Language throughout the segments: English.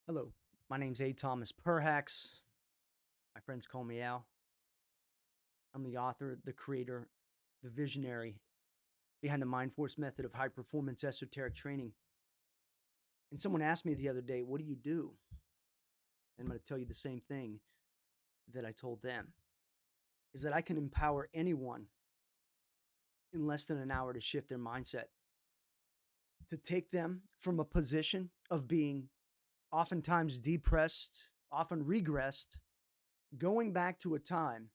Hello, my name's A. Thomas Perhax. My friends call me Al. I'm the author, the creator, the visionary behind the Mind Force method of high performance esoteric training. And someone asked me the other day, what do you do? And I'm going to tell you the same thing that I told them is that I can empower anyone in less than an hour to shift their mindset, to take them from a position of being oftentimes depressed, often regressed, going back to a time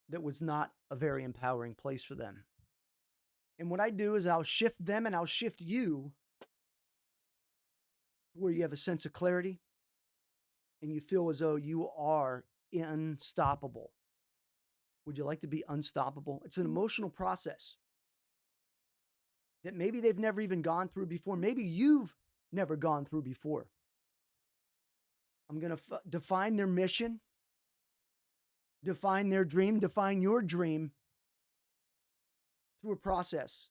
that was not a very empowering place for them. And what I do is I'll shift them and I'll shift you where you have a sense of clarity and you feel as though you are unstoppable. Would you like to be unstoppable? It's an emotional process that maybe they've never even gone through before. Maybe you've never gone through before. I'm going to define their mission, define their dream, define your dream through a process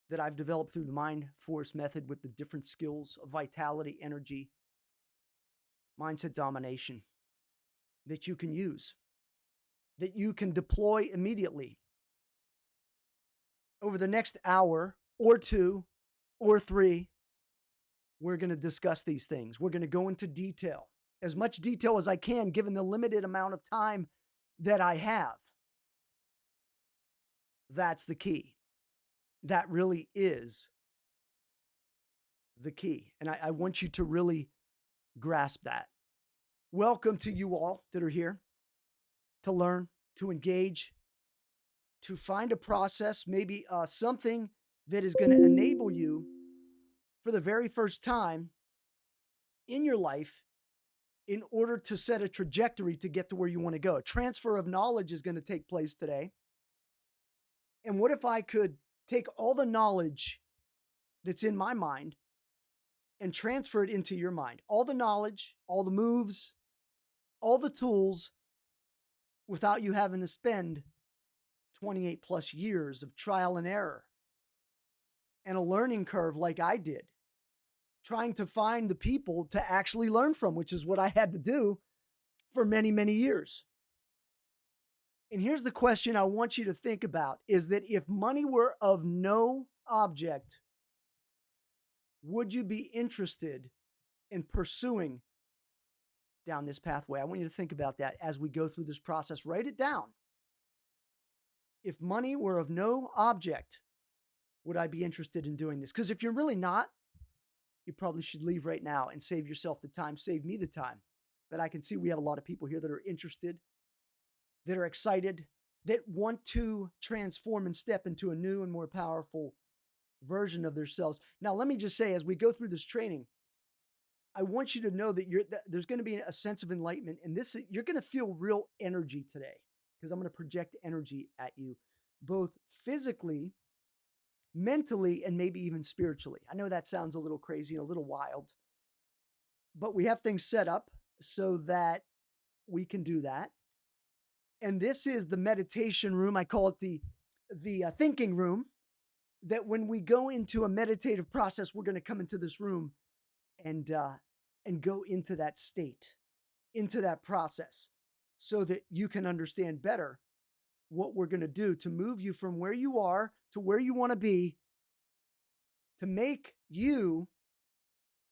that I've developed through the Mind Force method with the different skills of vitality, energy, mindset domination that you can use, that you can deploy immediately. Over the next hour or two or three, we're going to discuss these things. We're going to go into detail, as much detail as I can, given the limited amount of time that I have. That's the key. That really is the key. And I want you to really grasp that. Welcome to you all that are here to learn, to engage, to find a process, maybe something that is going to enable you for the very first time in your life in order to set a trajectory to get to where you want to go. Transfer of knowledge is going to take place today. And what if I could take all the knowledge that's in my mind and transfer it into your mind? All the knowledge, all the moves, all the tools without you having to spend 28 plus years of trial and error and a learning curve like I did, trying to find the people to actually learn from, which is what I had to do for many, many years. And here's the question I want you to think about is that if money were of no object, would you be interested in pursuing down this pathway? I want you to think about that as we go through this process. Write it down. If money were of no object, would I be interested in doing this? Because if you're really not, you probably should leave right now and save yourself the time, save me the time. But I can see we have a lot of people here that are interested, that are excited, that want to transform and step into a new and more powerful version of themselves. Now, let me just say, as we go through this training, I want you to know that there's going to be a sense of enlightenment, and you're going to feel real energy today because I'm going to project energy at you, both physically, mentally, and maybe even spiritually. I know that sounds a little crazy and a little wild, but we have things set up so that we can do that. And this is the meditation room. I call it the thinking room. That when we go into a meditative process, we're going to come into this room and go into that state, into that process, so that you can understand better what we're going to do to move you from where you are to where you want to be, to make you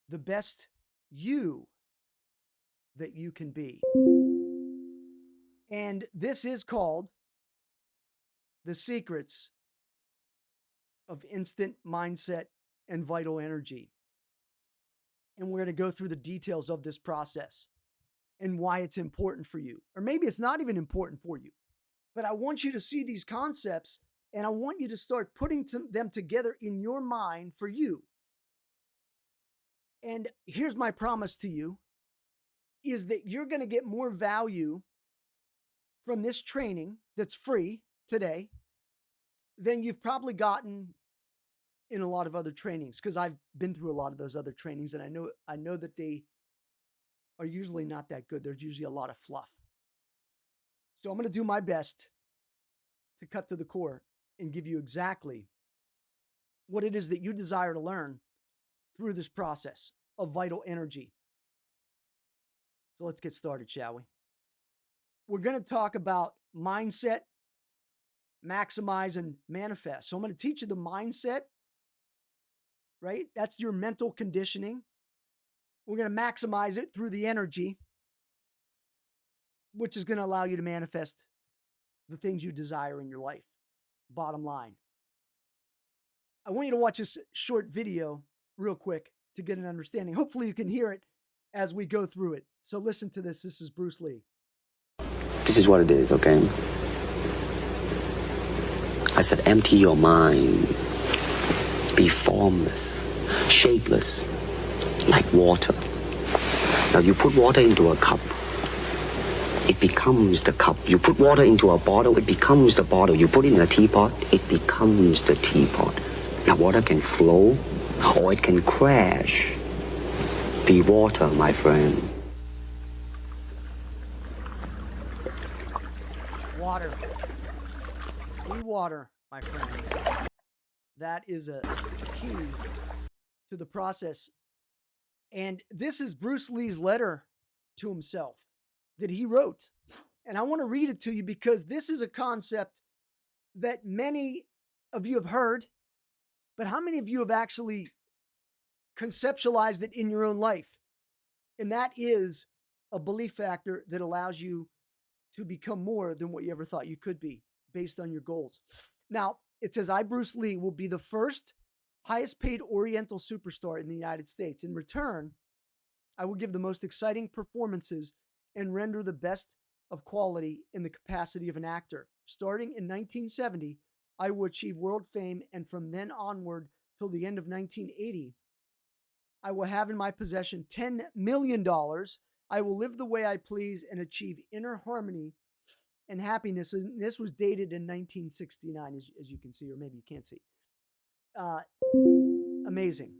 the best you that you can be. And this is called The Secrets of Instant Mindset and Vital Energy. And we're going to go through the details of this process and why it's important for you. Or maybe it's not even important for you, but I want you to see these concepts and I want you to start putting them together in your mind for you. And here's my promise to you is that you're going to get more value from this training that's free today than you've probably gotten in a lot of other trainings, because I've been through a lot of those other trainings and I know that they are usually not that good. There's usually a lot of fluff. So I'm going to do my best to cut to the core and give you exactly what it is that you desire to learn through this process of vital energy. So let's get started, shall we? We're going to talk about mindset, maximize, and manifest. So I'm going to teach you the mindset, right? That's your mental conditioning. We're going to maximize it through the energy, which is going to allow you to manifest the things you desire in your life. Bottom line. I want you to watch this short video real quick to get an understanding. Hopefully you can hear it as we go through it. So listen to this. This is Bruce Lee. This is what it is, okay? I said, empty your mind. Be formless, shapeless, like water. Now you put water into a cup, it becomes the cup. You put water into a bottle, it becomes the bottle. You put it in a teapot, it becomes the teapot. Now water can flow or it can crash. Be water, my friend. Water. Be water, my friends. That is a key to the process. And this is Bruce Lee's letter to himself that he wrote. And I want to read it to you because this is a concept that many of you have heard, but how many of you have actually conceptualized it in your own life? And that is a belief factor that allows you to become more than what you ever thought you could be based on your goals. Now, it says, I, Bruce Lee, will be the first highest paid Oriental superstar in the United States. In return, I will give the most exciting performances and render the best of quality in the capacity of an actor. Starting in 1970, I will achieve world fame, and from then onward till the end of 1980, I will have in my possession $10 million. I will live the way I please and achieve inner harmony and happiness. And this was dated in 1969, as you can see, or maybe you can't see. Amazing.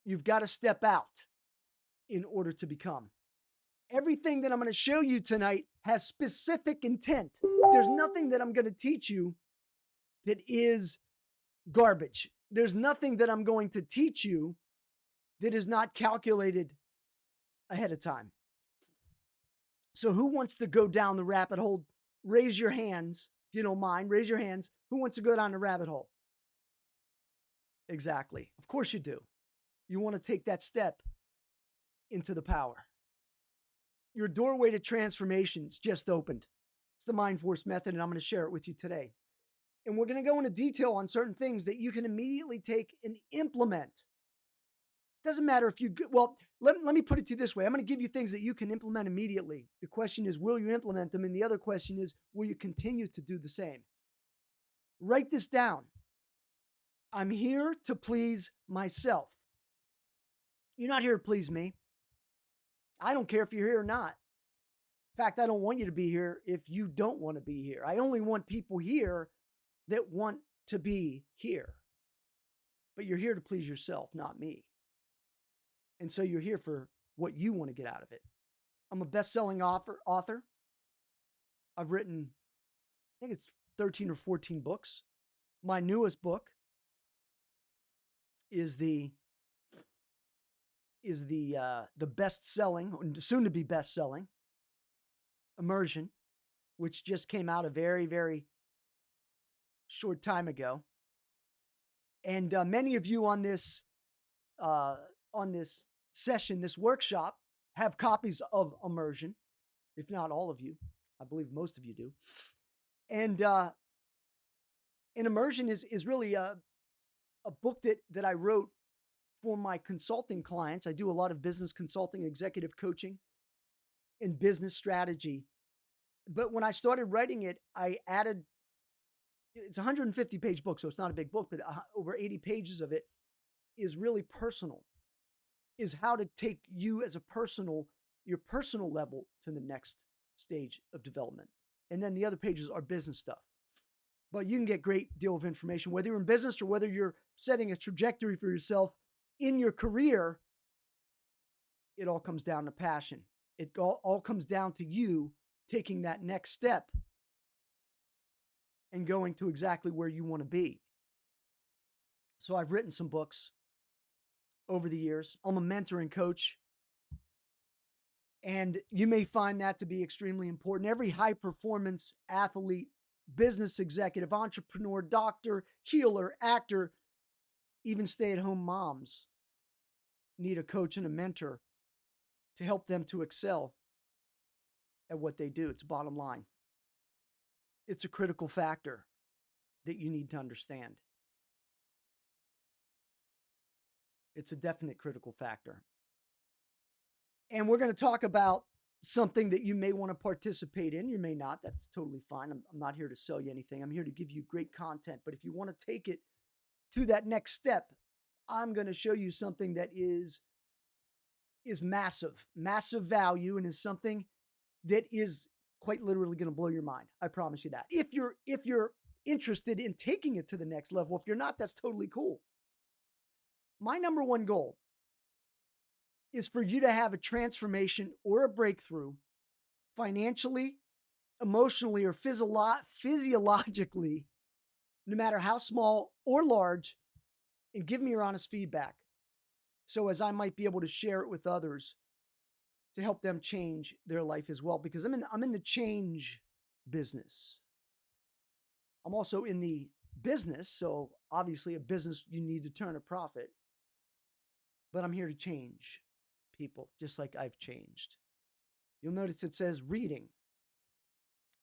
You've got to step out in order to become. Everything that I'm going to show you tonight has specific intent. There's nothing that I'm going to teach you that is garbage. There's nothing that I'm going to teach you that is not calculated ahead of time. So who wants to go down the rabbit hole? Raise your hands, if you don't mind. Raise your hands. Who wants to go down the rabbit hole? Exactly. Of course you do. You want to take that step into the power. Your doorway to transformation's just opened. It's the Mind Force method, and I'm going to share it with you today. And we're going to go into detail on certain things that you can immediately take and implement. Doesn't matter if you, well, let me put it to you this way. I'm going to give you things that you can implement immediately. The question is, will you implement them? And the other question is, will you continue to do the same? Write this down. I'm here to please myself. You're not here to please me. I don't care if you're here or not. In fact, I don't want you to be here if you don't want to be here. I only want people here that want to be here. But you're here to please yourself, not me. And so you're here for what you want to get out of it. I'm a best-selling author. I've written, I think it's 13 or 14 books. My newest book is the best-selling, soon to be best-selling, Immersion, which just came out a very, very short time ago. And many of you on this session, this workshop, have copies of Immersion, if not all of you. I believe most of you do. And Immersion is really a book that I wrote for my consulting clients. I do a lot of business consulting, executive coaching, and business strategy. But when I started writing it, I added, it's a 150-page book, so it's not a big book, but over 80 pages of it is really personal, is how to take you as your personal level to the next stage of development. And then the other pages are business stuff. But you can get a great deal of information, whether you're in business or whether you're setting a trajectory for yourself in your career. It all comes down to passion. It all comes down to you taking that next step and going to exactly where you want to be. So I've written some books. over the years. I'm a mentor and coach, and you may find that to be extremely important. Every high performance athlete, business executive, entrepreneur, doctor, healer, actor, even stay at home moms need a coach and a mentor to help them to excel at what they do. It's bottom line. It's a critical factor that you need to understand. It's a definite critical factor. And we're going to talk about something that you may want to participate in. You may not. That's totally fine. I'm not here to sell you anything. I'm here to give you great content. But if you want to take it to that next step, I'm going to show you something that is massive value, and is something that is quite literally going to blow your mind. I promise you that. If you're interested in taking it to the next level, if you're not, that's totally cool. My number one goal is for you to have a transformation or a breakthrough financially, emotionally, or physiologically, no matter how small or large, and give me your honest feedback. So as I might be able to share it with others to help them change their life as well, because I'm in the change business. I'm also in the business, so obviously a business you need to turn a profit. But I'm here to change people, just like I've changed. You'll notice it says reading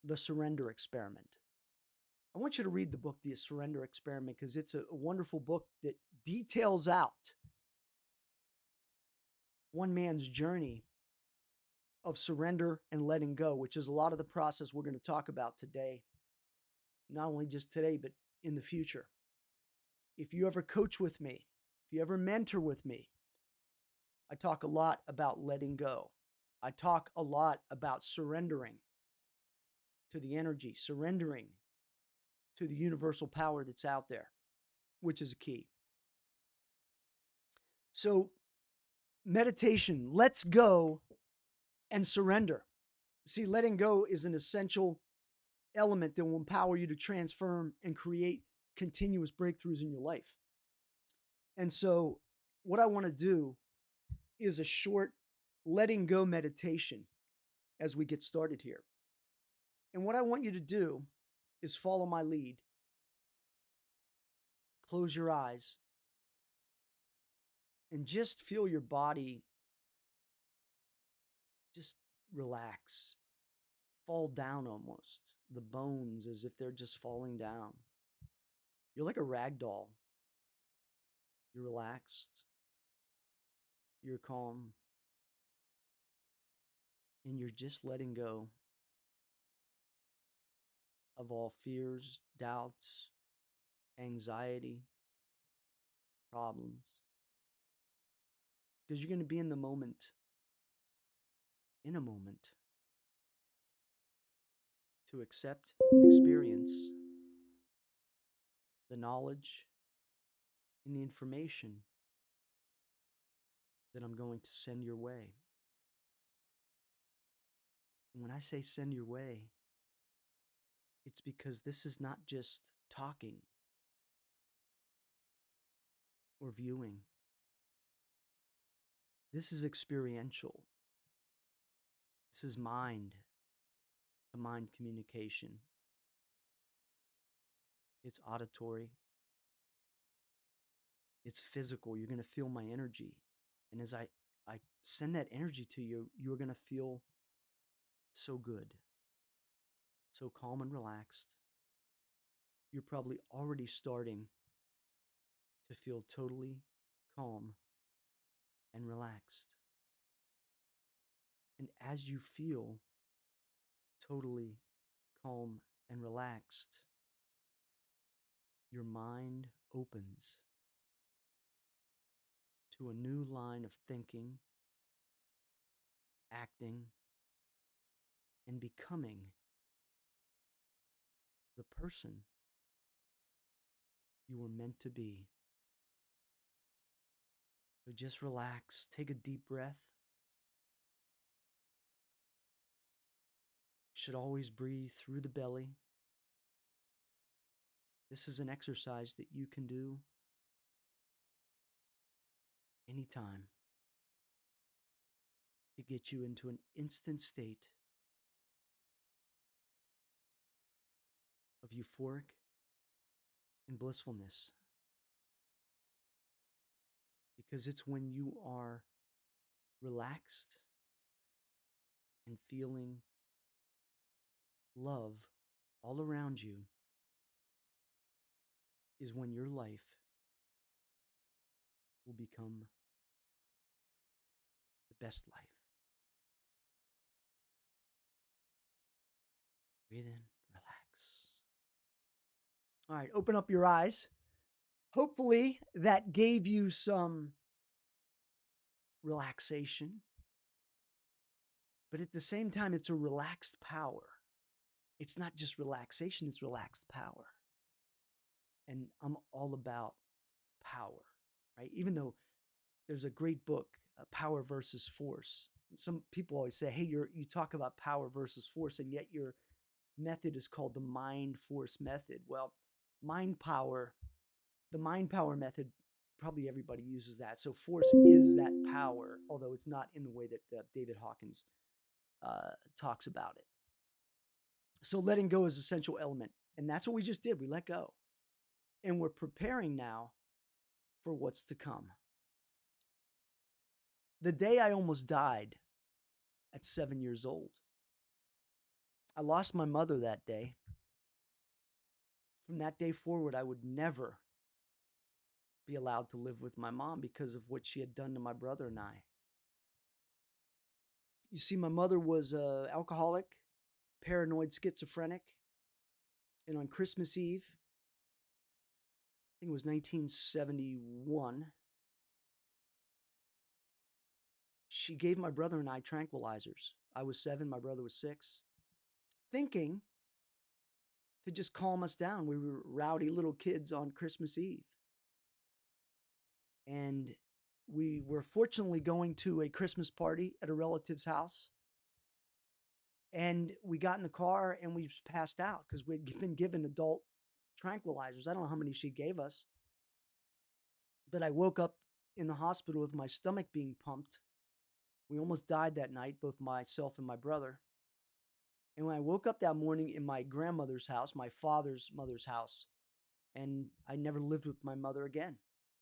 The Surrender Experiment. I want you to read the book, The Surrender Experiment, because it's a wonderful book that details out one man's journey of surrender and letting go, which is a lot of the process we're going to talk about today. Not only just today, but in the future. If you ever coach with me, if you ever mentor with me, I talk a lot about letting go. I talk a lot about surrendering to the energy, surrendering to the universal power that's out there, which is a key. So, meditation, let's go and surrender. See, letting go is an essential element that will empower you to transform and create continuous breakthroughs in your life. And so, what I want to do is a short letting go meditation as we get started here. And what I want you to do is follow my lead. Close your eyes and just feel your body just relax, fall down almost. The bones as if they're just falling down. You're like a rag doll. You're relaxed. You're calm. And you're just letting go of all fears, doubts, anxiety, problems. Because you're going to be in the moment, in a moment, to accept and experience the knowledge and the information that I'm going to send your way. And when I say send your way, it's because this is not just talking or viewing. This is experiential. This is mind to mind communication. It's auditory. It's physical. You're going to feel my energy. And as I send that energy to you, you're going to feel so good, so calm and relaxed. You're probably already starting to feel totally calm and relaxed. And as you feel totally calm and relaxed, your mind opens to a new line of thinking, acting, and becoming the person you were meant to be. So just relax, take a deep breath. You should always breathe through the belly. This is an exercise that you can do anytime to get you into an instant state of euphoric and blissfulness. Because it's when you are relaxed and feeling love all around you is when your life will become the best life. Breathe in, relax. All right, open up your eyes. Hopefully, that gave you some relaxation. But at the same time, it's a relaxed power. It's not just relaxation, it's relaxed power. And I'm all about power, right? Even though there's a great book, Power versus Force. Some people always say, hey, you talk about power versus force, and yet your method is called the mind force method. Well, the mind power method, probably everybody uses that. So force is that power, although it's not in the way that David Hawkins talks about it. So letting go is an essential element. And that's what we just did. We let go. And we're preparing now for what's to come. The day I almost died at 7 years old, I lost my mother that day. From that day forward, I would never be allowed to live with my mom because of what she had done to my brother and I. You see, my mother was an alcoholic, paranoid schizophrenic. And on Christmas Eve, I think it was 1971, she gave my brother and I tranquilizers. I was 7, my brother was 6, thinking to just calm us down. We were rowdy little kids on Christmas Eve. And we were fortunately going to a Christmas party at a relative's house. And we got in the car and we just passed out because we'd been given adult tranquilizers. I don't know how many she gave us. But I woke up in the hospital with my stomach being pumped. We almost died that night, both myself and my brother. And when I woke up that morning in my grandmother's house, my father's mother's house, and I never lived with my mother again.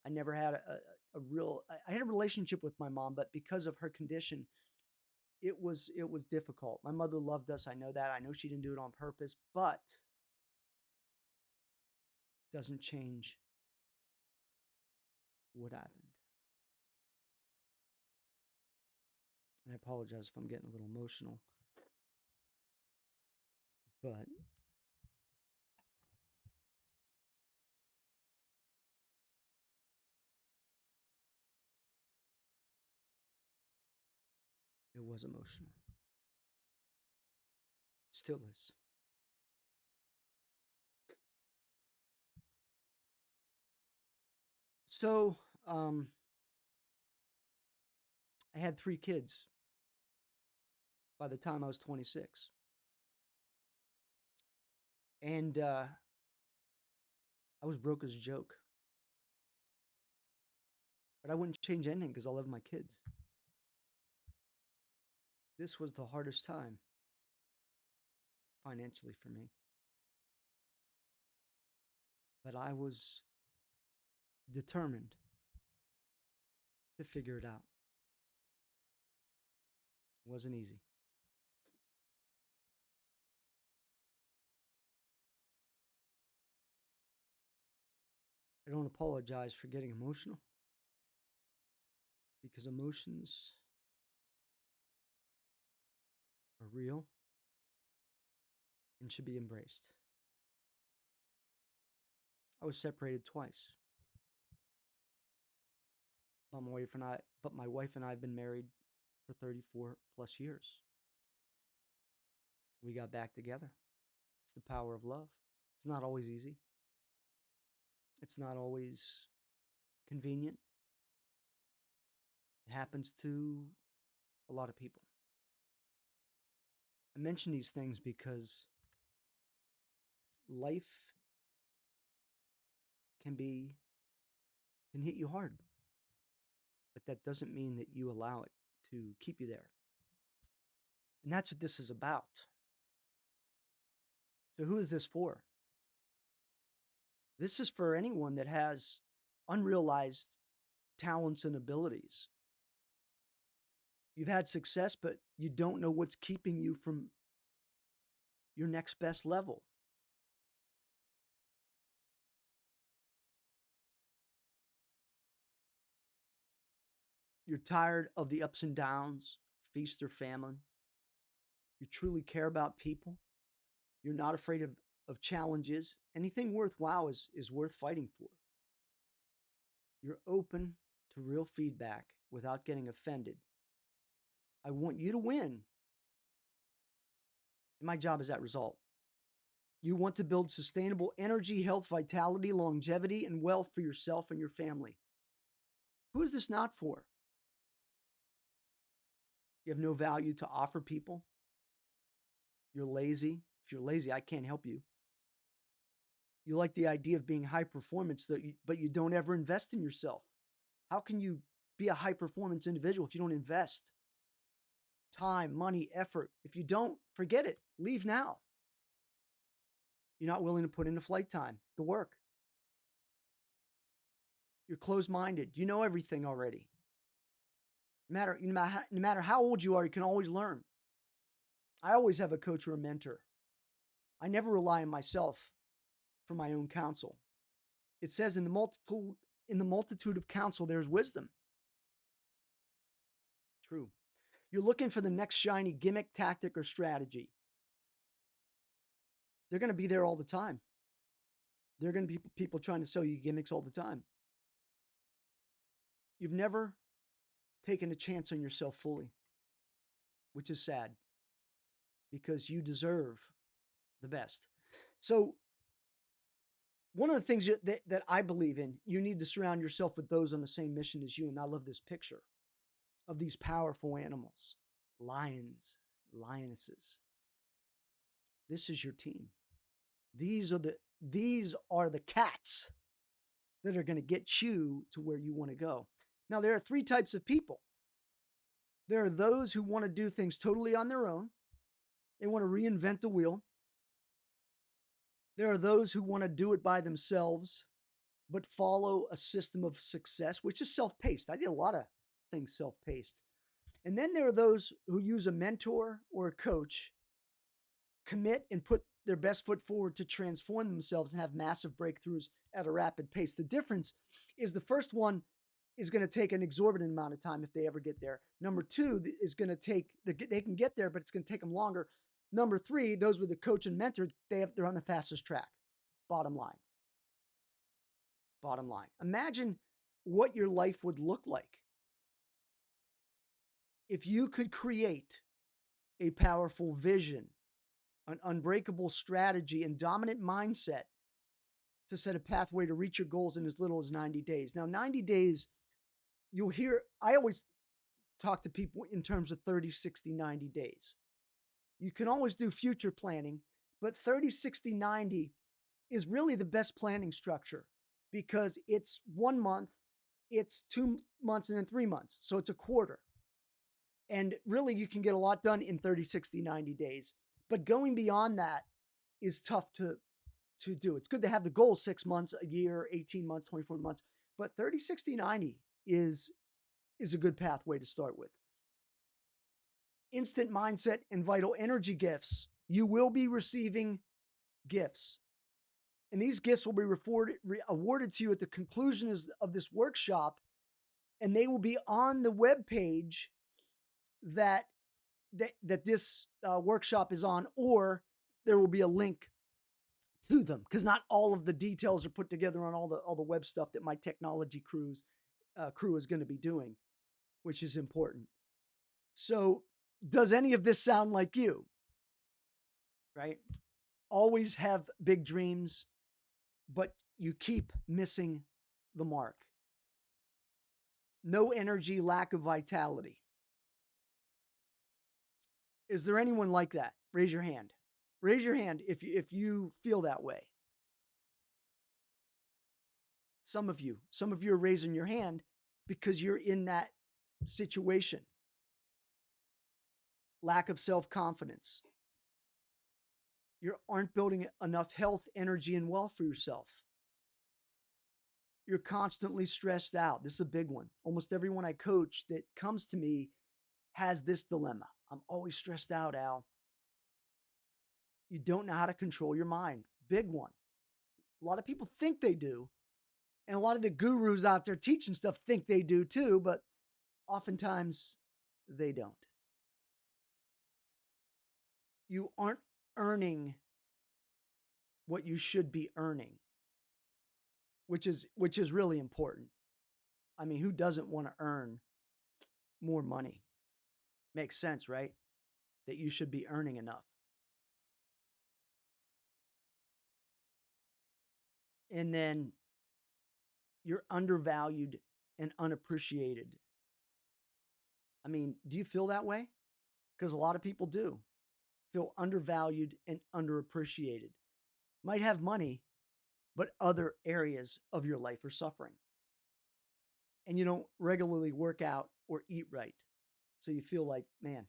I never had I had a relationship with my mom, but because of her condition, it was difficult. My mother loved us. I know that. I know she didn't do it on purpose, but it doesn't change what happened. And I apologize if I'm getting a little emotional, but it was emotional. Still is. So, I had 3 kids by the time I was 26. And I was broke as a joke. But I wouldn't change anything because I love my kids. This was the hardest time financially for me. But I was determined to figure it out. It wasn't easy. I don't apologize for getting emotional because emotions are real and should be embraced. I was separated twice. But my wife and I have been married for 34 plus years. We got back together. It's the power of love. It's not always easy. It's not always convenient. It happens to a lot of people. I mention these things because life can hit you hard, but that doesn't mean that you allow it to keep you there. And that's what this is about. So, who is this for? This is for anyone that has unrealized talents and abilities. You've had success, but you don't know what's keeping you from your next best level. You're tired of the ups and downs, feast or famine. You truly care about people. You're not afraid of challenges. Anything worthwhile is worth fighting for. You're open to real feedback without getting offended. I want you to win. My job is that result. You want to build sustainable energy, health, vitality, longevity, and wealth for yourself and your family. Who is this not for? You have no value to offer people. You're lazy. If you're lazy, I can't help you. You like the idea of being high performance, but you don't ever invest in yourself. How can you be a high performance individual if you don't invest time, money, effort? If you don't, forget it. Leave now. You're not willing to put in the flight time, the work. You're closed-minded. You know everything already. No matter how old you are, you can always learn. I always have a coach or a mentor. I never rely on myself for my own counsel. It says in the multitude of counsel, there's wisdom. True. You're looking for the next shiny gimmick, tactic, or strategy. They're going to be there all the time. There are going to be people trying to sell you gimmicks all the time. You've never taken a chance on yourself fully, which is sad because you deserve the best. So one of the things that I believe in, you need to surround yourself with those on the same mission as you. And I love this picture of these powerful animals, lions, lionesses. This is your team. These are the cats that are going to get you to where you want to go. Now, there are three types of people. There are those who want to do things totally on their own. They want to reinvent the wheel. There are those who want to do it by themselves, but follow a system of success, which is self-paced. I did a lot of things self-paced. And then there are those who use a mentor or a coach, commit and put their best foot forward to transform themselves and have massive breakthroughs at a rapid pace. The difference is the first one is going to take an exorbitant amount of time if they ever get there. Number two is going to take, they can get there, but it's going to take them longer. Number three, those with a coach and mentor, they're on the fastest track. Bottom line. Bottom line. Imagine what your life would look like if you could create a powerful vision, an unbreakable strategy, and dominant mindset to set a pathway to reach your goals in as little as 90 days. Now, 90 days, you'll hear, I always talk to people in terms of 30, 60, 90 days. You can always do future planning, but 30, 60, 90 is really the best planning structure because it's 1 month, it's 2 months, and then 3 months. So it's a quarter. And really, you can get a lot done in 30, 60, 90 days. But going beyond that is tough to do. It's good to have the goal 6 months, a year, 18 months, 24 months. But 30, 60, 90 is a good pathway to start with. Instant mindset and vital energy gifts. You will be receiving gifts. And these gifts will be awarded to you at the conclusion of this workshop. And they will be on the webpage that this workshop is on, or there will be a link to them because not all of the details are put together on all the web stuff that my technology crew is going to be doing, which is important. So does any of this sound like you? Right? Always have big dreams, but you keep missing the mark. No energy, lack of vitality. Is there anyone like that? Raise your hand. Raise your hand if you feel that way. Some of you are raising your hand because you're in that situation. Lack of self-confidence. You aren't building enough health, energy, and wealth for yourself. You're constantly stressed out. This is a big one. Almost everyone I coach that comes to me has this dilemma. I'm always stressed out, Al. You don't know how to control your mind. Big one. A lot of people think they do. And a lot of the gurus out there teaching stuff think they do too, but oftentimes they don't. You aren't earning what you should be earning, which is really important. I mean, who doesn't want to earn more money? Makes sense, right? That you should be earning enough. And then you're undervalued and unappreciated. I mean, do you feel that way? Because a lot of people do feel undervalued and underappreciated. Might have money, but other areas of your life are suffering. And you don't regularly work out or eat right. So you feel like, man,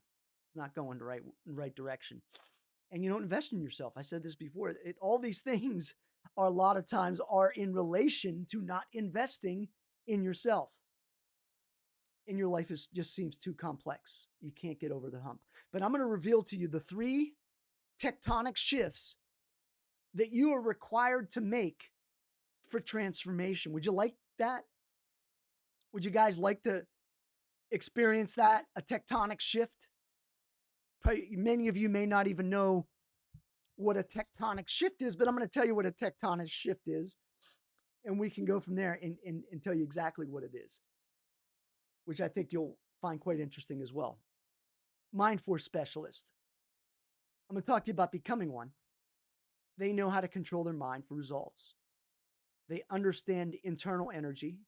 it's not going the right direction. And you don't invest in yourself. I said this before. All these things are a lot of times are in relation to not investing in yourself. And your life just seems too complex. You can't get over the hump. But I'm going to reveal to you the 3 tectonic shifts that you are required to make for transformation. Would you like that? Would you guys like to experience that? A tectonic shift? Probably, many of you may not even know what a tectonic shift is, but I'm going to tell you what a tectonic shift is. And we can go from there and tell you exactly what it is, which I think you'll find quite interesting as well. Mind Force Specialist. I'm going to talk to you about becoming one. They know how to control their mind for results. They understand internal energy.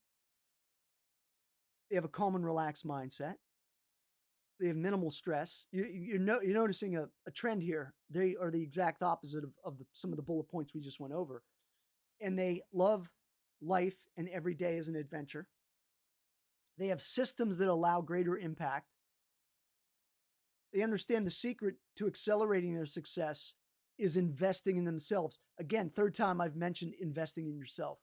They have a calm and relaxed mindset. They have minimal stress. You're noticing a trend here. They are the exact opposite of some of the bullet points we just went over. And they love life and every day as an adventure. They have systems that allow greater impact. They understand the secret to accelerating their success is investing in themselves. Again, 3rd time I've mentioned investing in yourself.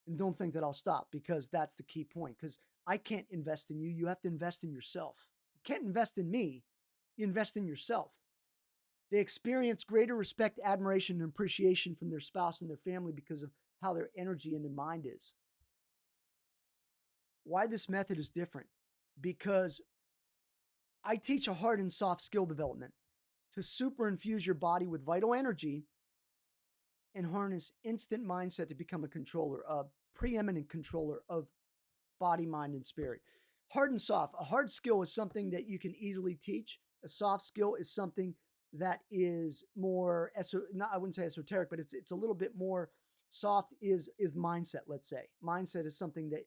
And don't think that I'll stop, because that's the key point. Because I can't invest in you. You have to invest in yourself. You can't invest in me. You invest in yourself. They experience greater respect, admiration, and appreciation from their spouse and their family because of how their energy and their mind is. Why this method is different? Because I teach a hard and soft skill development to super infuse your body with vital energy and harness instant mindset to become a preeminent controller of body, mind, and spirit. Hard and soft. A hard skill is something that you can easily teach. A soft skill is something that is more, I wouldn't say esoteric, but it's a little bit more soft is mindset, let's say. Mindset is something that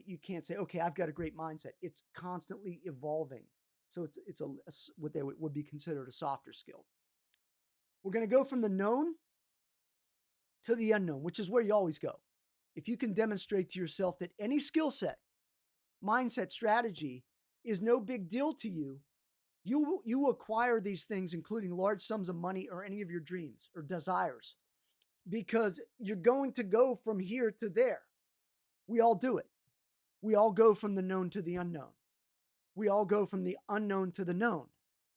you can't say, okay, I've got a great mindset. It's constantly evolving. So it's what they would be considered a softer skill. We're going to go from the known to the unknown, which is where you always go. If you can demonstrate to yourself that any skill set, mindset, strategy is no big deal to you, you acquire these things, including large sums of money or any of your dreams or desires, because you're going to go from here to there. We all do it. We all go from the known to the unknown. We all go from the unknown to the known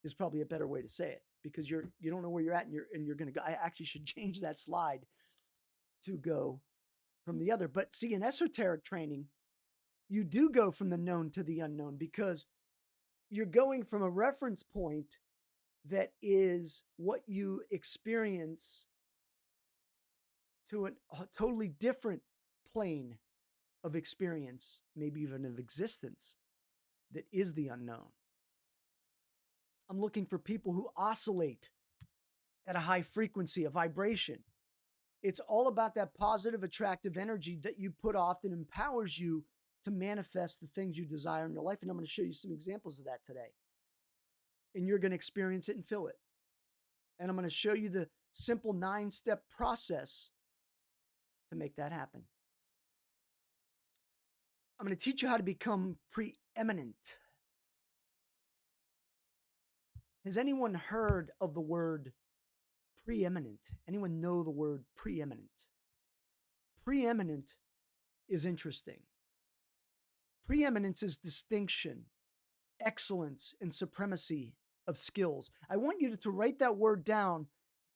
is probably a better way to say it, because you don't know where you're at and you're going to go. I actually should change that slide to go from the other. But see, in esoteric training, you do go from the known to the unknown, because you're going from a reference point that is what you experience to a totally different plane of experience, maybe even of existence, that is the unknown. I'm looking for people who oscillate at a high frequency, a vibration. It's all about that positive, attractive energy that you put off that empowers you to manifest the things you desire in your life. And I'm going to show you some examples of that today. And you're going to experience it and feel it. And I'm going to show you the simple 9-step process to make that happen. I'm going to teach you how to become preeminent. Has anyone heard of the word preeminent? Anyone know the word preeminent? Preeminent is interesting. Preeminence is distinction, excellence, and supremacy of skills. I want you to write that word down,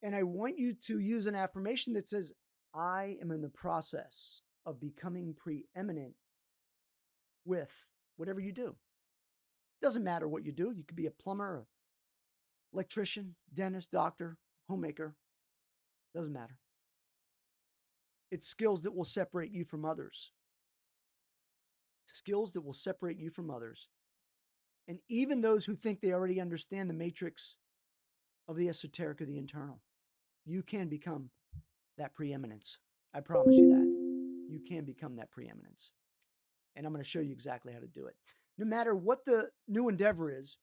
and I want you to use an affirmation that says, I am in the process of becoming preeminent with whatever you do. Doesn't matter what you do. You could be a plumber, electrician, dentist, doctor, homemaker. Doesn't matter. It's skills that will separate you from others. Skills that will separate you from others. And even those who think they already understand the matrix of the esoteric or the internal, you can become that preeminence. I promise you that. You can become that preeminence. And I'm going to show you exactly how to do it. No matter what the new endeavor is,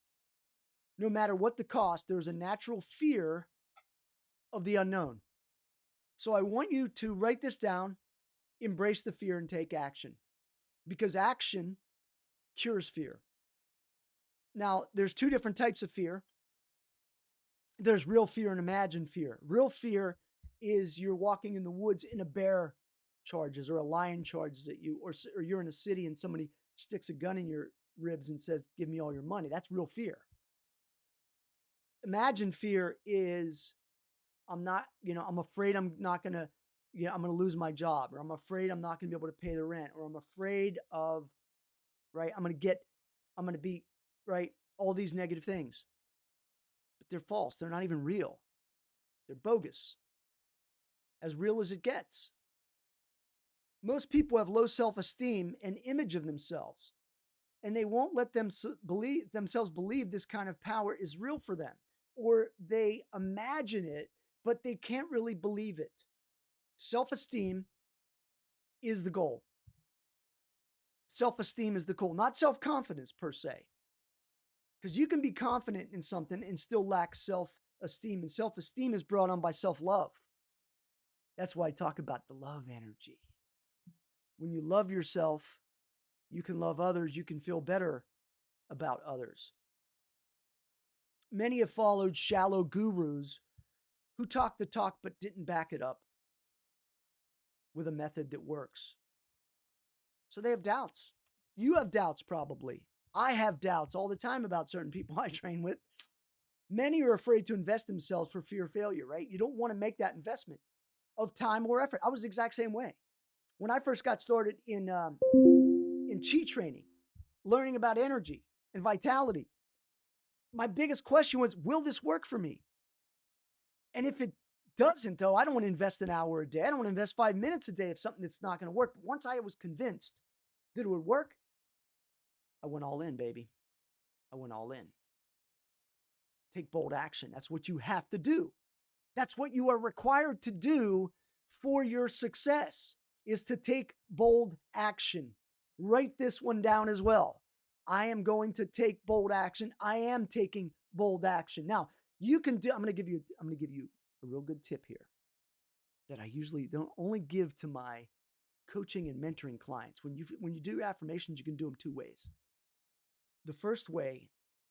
no matter what the cost, there's a natural fear of the unknown. So I want you to write this down, embrace the fear, and take action. Because action cures fear. Now, there's two different types of fear. There's real fear and imagined fear. Real fear is you're walking in the woods and a bear charges or a lion charges at you, or you're in a city and somebody sticks a gun in your ribs and says, give me all your money. That's real fear. Imagined fear is I'm afraid I'm not going to, I'm going to lose my job, or I'm afraid I'm not going to be able to pay the rent, or I'm afraid of, right, I'm going to be, right, all these negative things. But they're false. They're not even real. They're bogus. As real as it gets. Most people have low self-esteem and image of themselves, and they won't let themselves believe this kind of power is real for them, or they imagine it, but they can't really believe it. Self-esteem is the goal. Self-esteem is the goal, not self-confidence per se. Because you can be confident in something and still lack self-esteem. And self-esteem is brought on by self-love. That's why I talk about the love energy. When you love yourself, you can love others. You can feel better about others. Many have followed shallow gurus who talk the talk but didn't back it up with a method that works. So they have doubts. You have doubts probably. I have doubts all the time about certain people I train with. Many are afraid to invest themselves for fear of failure, right? You don't want to make that investment of time or effort. I was the exact same way. When I first got started in chi training, learning about energy and vitality, my biggest question was, will this work for me? And if it doesn't, though, I don't want to invest an hour a day. I don't want to invest 5 minutes a day of something that's not going to work. But once I was convinced that it would work, I went all in, baby. I went all in. Take bold action. That's what you have to do. That's what you are required to do for your success, is to take bold action. Write this one down as well. I am going to take bold action. I am taking bold action. Now, you can do, I'm going to give you a real good tip here that I usually don't only give to my coaching and mentoring clients. When you do affirmations, you can do them two ways. The first way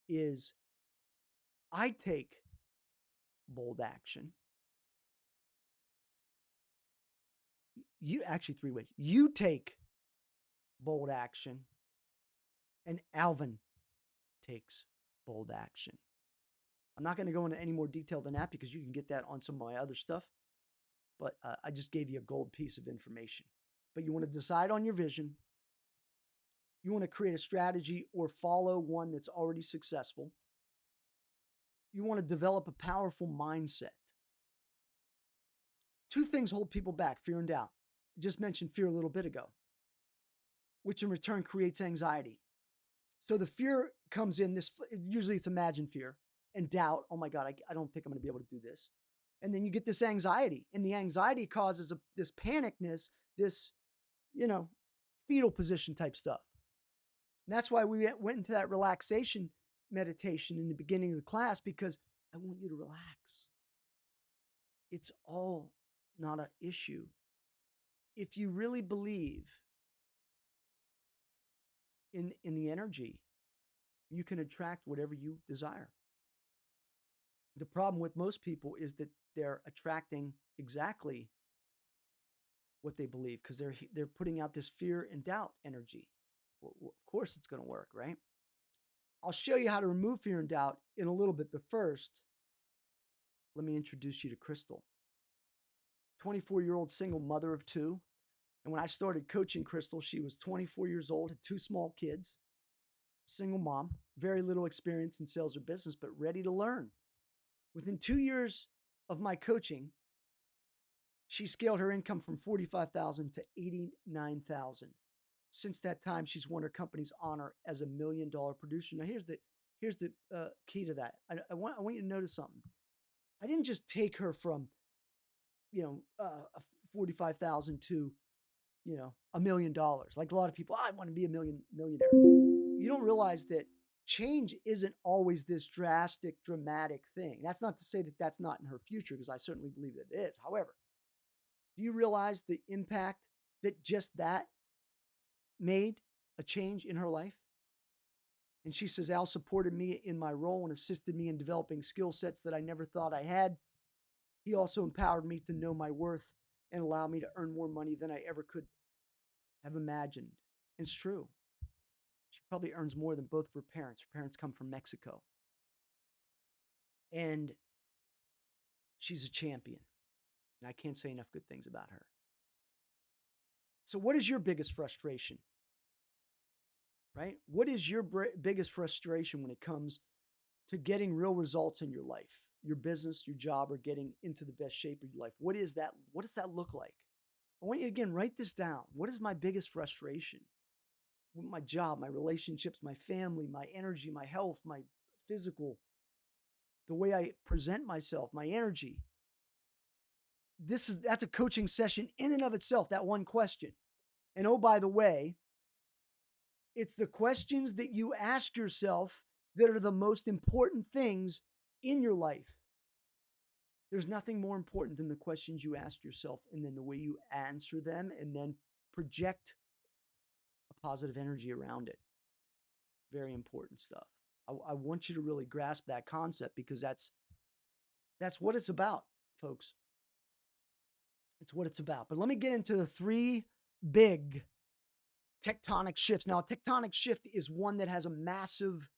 is I take bold action. You actually three ways. You take bold action, and Alvin takes bold action. I'm not going to go into any more detail than that because you can get that on some of my other stuff. But I just gave you a gold piece of information. But you want to decide on your vision. You want to create a strategy or follow one that's already successful. You want to develop a powerful mindset. Two things hold people back: fear and doubt. I just mentioned fear a little bit ago, which in return creates anxiety. So the fear comes in, usually it's imagined fear, and doubt. Oh my God, I don't think I'm going to be able to do this. And then you get this anxiety, and the anxiety causes this panicness, this, fetal position type stuff. And that's why we went into that relaxation meditation in the beginning of the class, because I want you to relax. It's all not an issue. If you really believe in the energy, you can attract whatever you desire. The problem with most people is that they're attracting exactly what they believe because they're putting out this fear and doubt energy. Well, of course, it's going to work, right? I'll show you how to remove fear and doubt in a little bit, but first, let me introduce you to Crystal. 24-year-old single mother of two. And when I started coaching Crystal, she was 24 years old, had two small kids, single mom, very little experience in sales or business, but ready to learn. Within 2 years of my coaching, she scaled her income from $45,000 to $89,000. Since that time, she's won her company's honor as $1 million producer. Now, here's the key to that. I want you to notice something. I didn't just take her from, 45,000 to, $1 million. Like a lot of people, I want to be a millionaire. You don't realize that change isn't always this drastic, dramatic thing. That's not to say that that's not in her future, because I certainly believe that it is. However, do you realize the impact that just that made a change in her life? And she says, Al supported me in my role and assisted me in developing skill sets that I never thought I had. He also empowered me to know my worth and allow me to earn more money than I ever could have imagined. It's true. She probably earns more than both of her parents. Her parents come from Mexico. And she's a champion. And I can't say enough good things about her. So what is your biggest frustration? Right? What is your biggest frustration when it comes to getting real results in your life, your business, your job, or getting into the best shape of your life? What is that? What does that look like? I want you to, again, write this down. What is my biggest frustration? My job, my relationships, my family, my energy, my health, my physical, the way I present myself, my energy. That's a coaching session in and of itself, that one question. And oh, by the way, it's the questions that you ask yourself that are the most important things in your life. There's nothing more important than the questions you ask yourself and then the way you answer them and then project a positive energy around it. Very important stuff. I want you to really grasp that concept because that's what it's about, folks. It's what it's about. But let me get into the three big tectonic shifts. Now, a tectonic shift is one that has a massive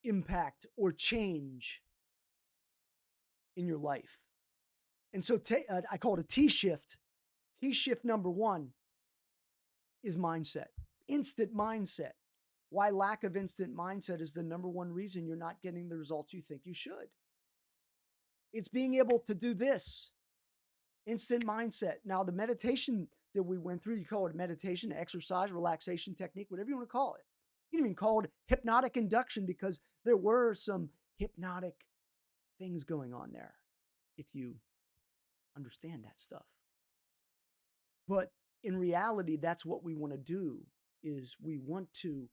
impact or change in your life. And so I call it a T shift. T shift number one is mindset, instant mindset. Why lack of instant mindset is the number one reason you're not getting the results you think you should. It's being able to do this, instant mindset. Now, the meditation that we went through, you call it meditation, exercise, relaxation technique, whatever you want to call it. You can even call it hypnotic induction because there were some hypnotic things going on there, if you understand that stuff. But in reality, that's what we want to do, is we want to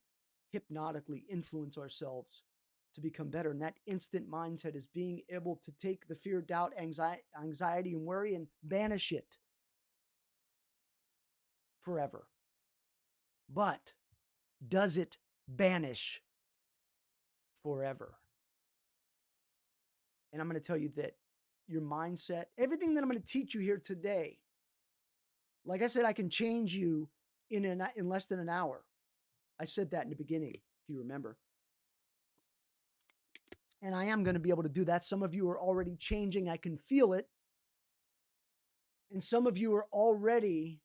hypnotically influence ourselves to become better. And that instant mindset is being able to take the fear, doubt, anxiety, and worry and banish it forever. But does it banish forever? And I'm going to tell you that your mindset, everything that I'm going to teach you here today, like I said, I can change you in less than an hour. I said that in the beginning, if you remember. And I am going to be able to do that. Some of you are already changing. I can feel it. And some of you are already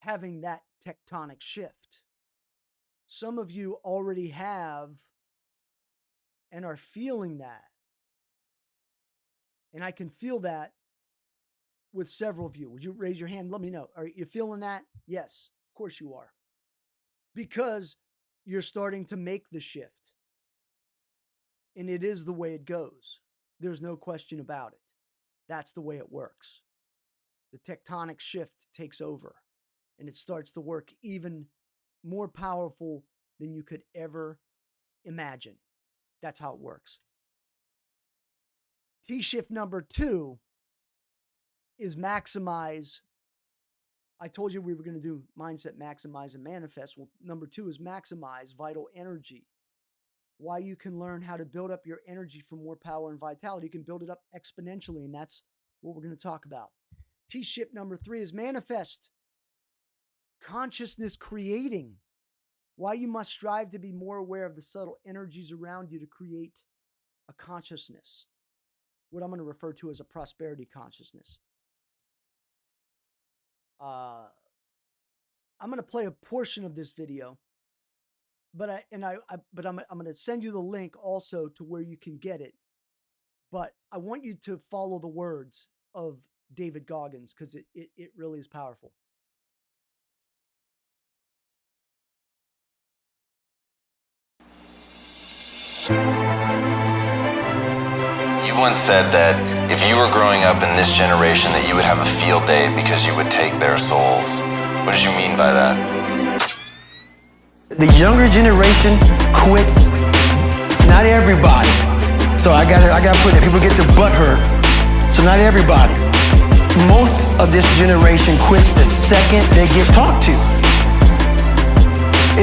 having that tectonic shift. Some of you already have and are feeling that. And I can feel that with several of you. Would you raise your hand? Let me know. Are you feeling that? Yes, of course you are. Because you're starting to make the shift. And it is the way it goes. There's no question about it. That's the way it works. The tectonic shift takes over. And it starts to work even more powerful than you could ever imagine. That's how it works. T shift number 2 is maximize I told you we were going to do mindset, maximize, and manifest. Well, number 2 is maximize vital energy. Why you can learn how to build up your energy for more power and vitality. You can build it up exponentially, and that's what we're going to talk about. T-ship number 3 is manifest. Consciousness creating. Why you must strive to be more aware of the subtle energies around you to create a consciousness. What I'm going to refer to as a prosperity consciousness. I'm going to play a portion of this video, but I'm going to send you the link also to where you can get it. But I want you to follow the words of David Goggins because it really is powerful. You once said that if you were growing up in this generation that you would have a field day because you would take their souls. What did you mean by that? The younger generation quits. Not everybody. So I gotta put it. People get their butt hurt. So not everybody. Most of this generation quits the second they get talked to.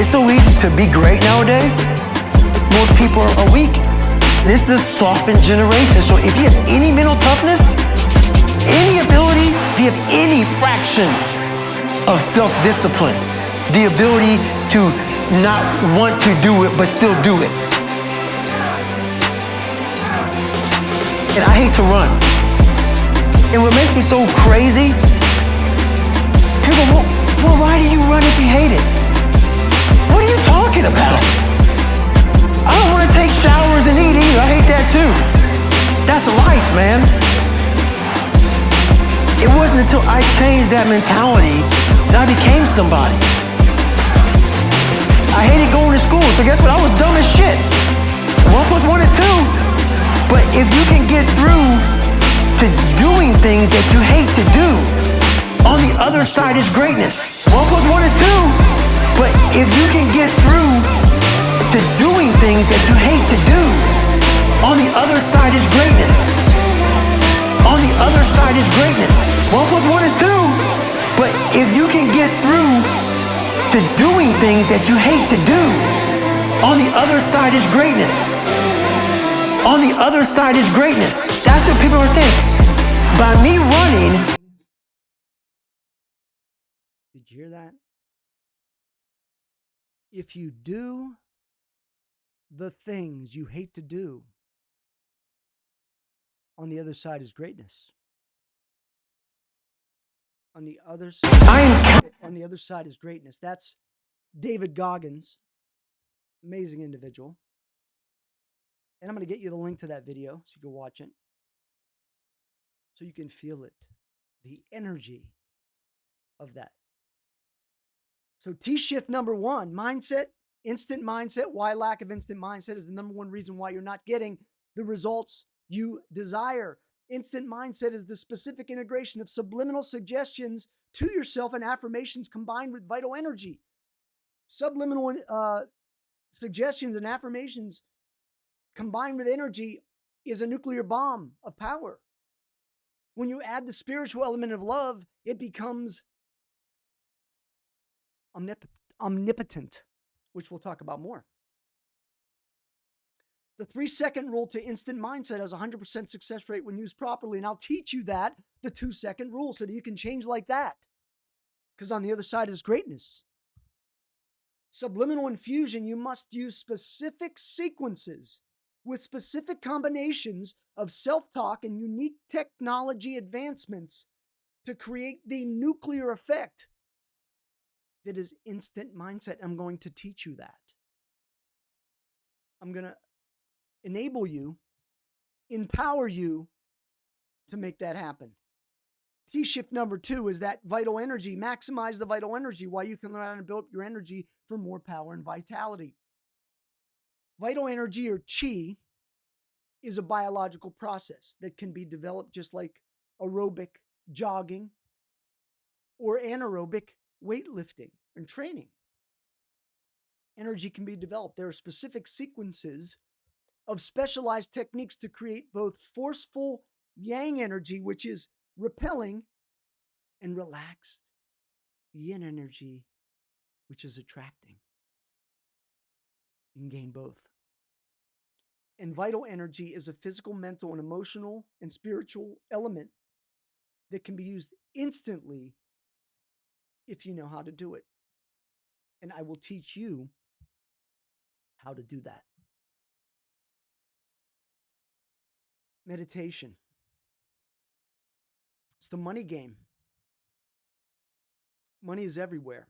It's so easy to be great nowadays. Most people are weak. This is a softened generation. So if you have any mental toughness, any ability, if you have any fraction of self-discipline, the ability to not want to do it but still do it. And I hate to run. And what makes me so crazy, people go, well, why do you run if you hate it? What are you talking about? I don't want to take showers and eat either. I hate that too. That's life, man. It wasn't until I changed that mentality that I became somebody. I hated going to school, so guess what? I was dumb as shit. 1 + 1 is 2. But if you can get through to doing things that you hate to do, on the other side is greatness. 1 + 1 is 2. But if you can get through to doing things that you hate to do, on the other side is greatness. On the other side is greatness. 1 + 1 is 2. But if you can get through to doing things that you hate to do, on the other side is greatness. On the other side is greatness. That's what people are saying. By me running. Did you hear that? If you do the things you hate to do, on the other side is greatness. On the other side is greatness. That's David Goggins, amazing individual. And I'm going to get you the link to that video so you can watch it, so you can feel it, the energy of that. So T-shift number 1, mindset, instant mindset. Why lack of instant mindset is the number 1 reason why you're not getting the results you desire. Instant mindset is the specific integration of subliminal suggestions to yourself and affirmations combined with vital energy. Subliminal suggestions and affirmations combined with energy is a nuclear bomb of power. When you add the spiritual element of love, it becomes omnipotent, which we'll talk about more. The 3-second rule to instant mindset has a 100% success rate when used properly. And I'll teach you that, the 2-second rule, so that you can change like that. Because on the other side is greatness. Subliminal infusion, you must use specific sequences with specific combinations of self-talk and unique technology advancements to create the nuclear effect that is instant mindset. I'm going to teach you that. I'm going to enable you, empower you to make that happen. T-shift number 2 is that vital energy. Maximize the vital energy, why you can learn how to build up your energy for more power and vitality. Vital energy, or chi, is a biological process that can be developed just like aerobic jogging or anaerobic weightlifting and training. Energy can be developed. There are specific sequences of specialized techniques to create both forceful yang energy, which is repelling, and relaxed yin energy, which is attracting. You can gain both. And vital energy is a physical, mental, and emotional and spiritual element that can be used instantly if you know how to do it. And I will teach you how to do that. Meditation. It's the money game. Money is everywhere.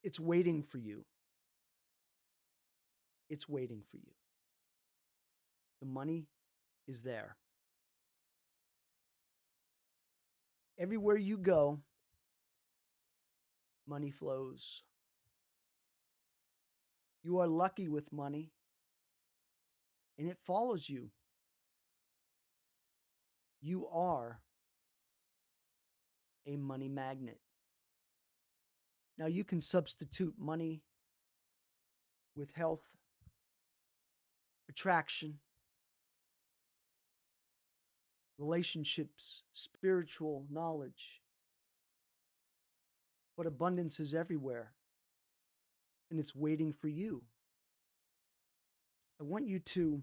It's waiting for you. It's waiting for you. The money is there. Everywhere you go, money flows. You are lucky with money, and it follows you. You are a money magnet. Now, you can substitute money with health, attraction, relationships, spiritual knowledge. But abundance is everywhere, and it's waiting for you. I want you to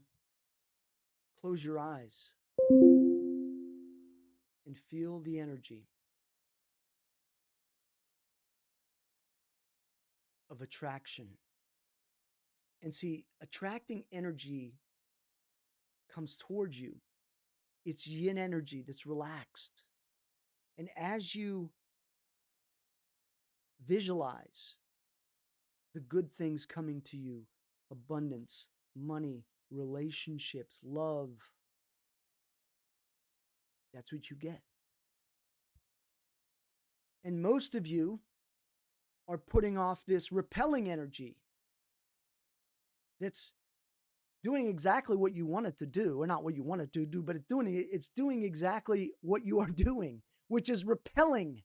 close your eyes and feel the energy of attraction. And see, attracting energy comes towards you. It's yin energy that's relaxed. And as you visualize the good things coming to you, abundance, money, relationships, love, that's what you get. And most of you are putting off this repelling energy that's doing exactly what you want it to do, or not what you want it to do, but it's doing exactly what you are doing, which is repelling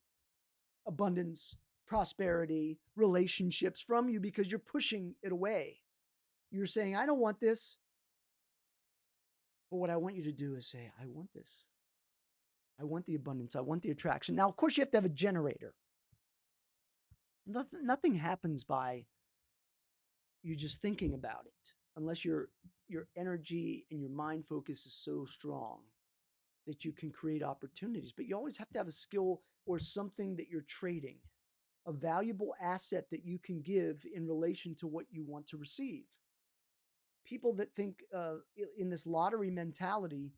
abundance, prosperity, relationships from you because you're pushing it away. You're saying, I don't want this. But what I want you to do is say, I want this. I want the abundance. I want the attraction. Now, of course, you have to have a generator. Nothing happens by you just thinking about it, unless your energy and your mind focus is so strong that you can create opportunities. But you always have to have a skill or something that you're trading, a valuable asset that you can give in relation to what you want to receive. People that think in this lottery mentality,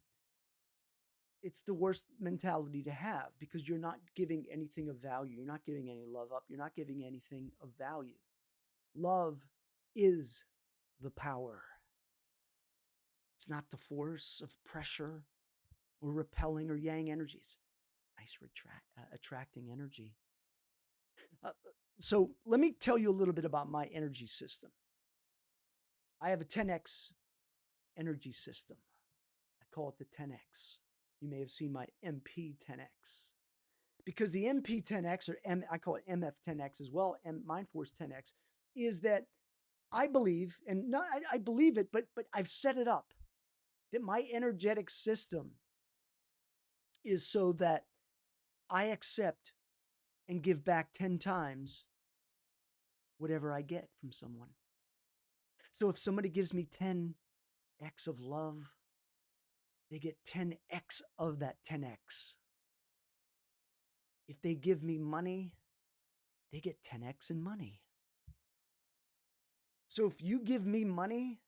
it's the worst mentality to have because you're not giving anything of value. You're not giving any love up. You're not giving anything of value. Love is the power. It's not the force of pressure or repelling or yang energies. Nice attracting energy. So let me tell you a little bit about my energy system. I have a 10X energy system. I call it the 10X. You may have seen my MP10X. Because the MP10X, or I call it MF10X as well, Mindforce 10X, is that I believe, and not I believe it, but I've set it up, that my energetic system is so that I accept and give back 10 times whatever I get from someone. So if somebody gives me 10X of love, they get 10X of that 10X. If they give me money, they get 10X in money. So if you give me money,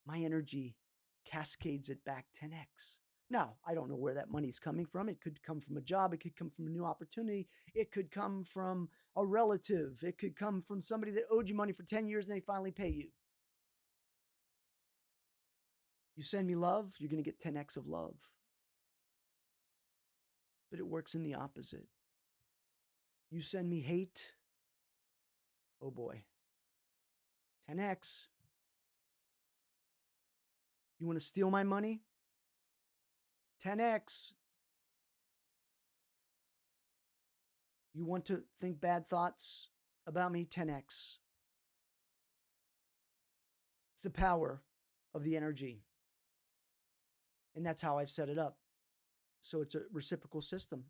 my energy cascades it back 10X. Now, I don't know where that money's coming from. It could come from a job. It could come from a new opportunity. It could come from a relative. It could come from somebody that owed you money for 10 years and they finally pay you. You send me love, you're going to get 10X of love. But it works in the opposite. You send me hate, oh boy, 10X. You want to steal my money? 10X. You want to think bad thoughts about me? 10X. It's the power of the energy. And that's how I've set it up. So it's a reciprocal system.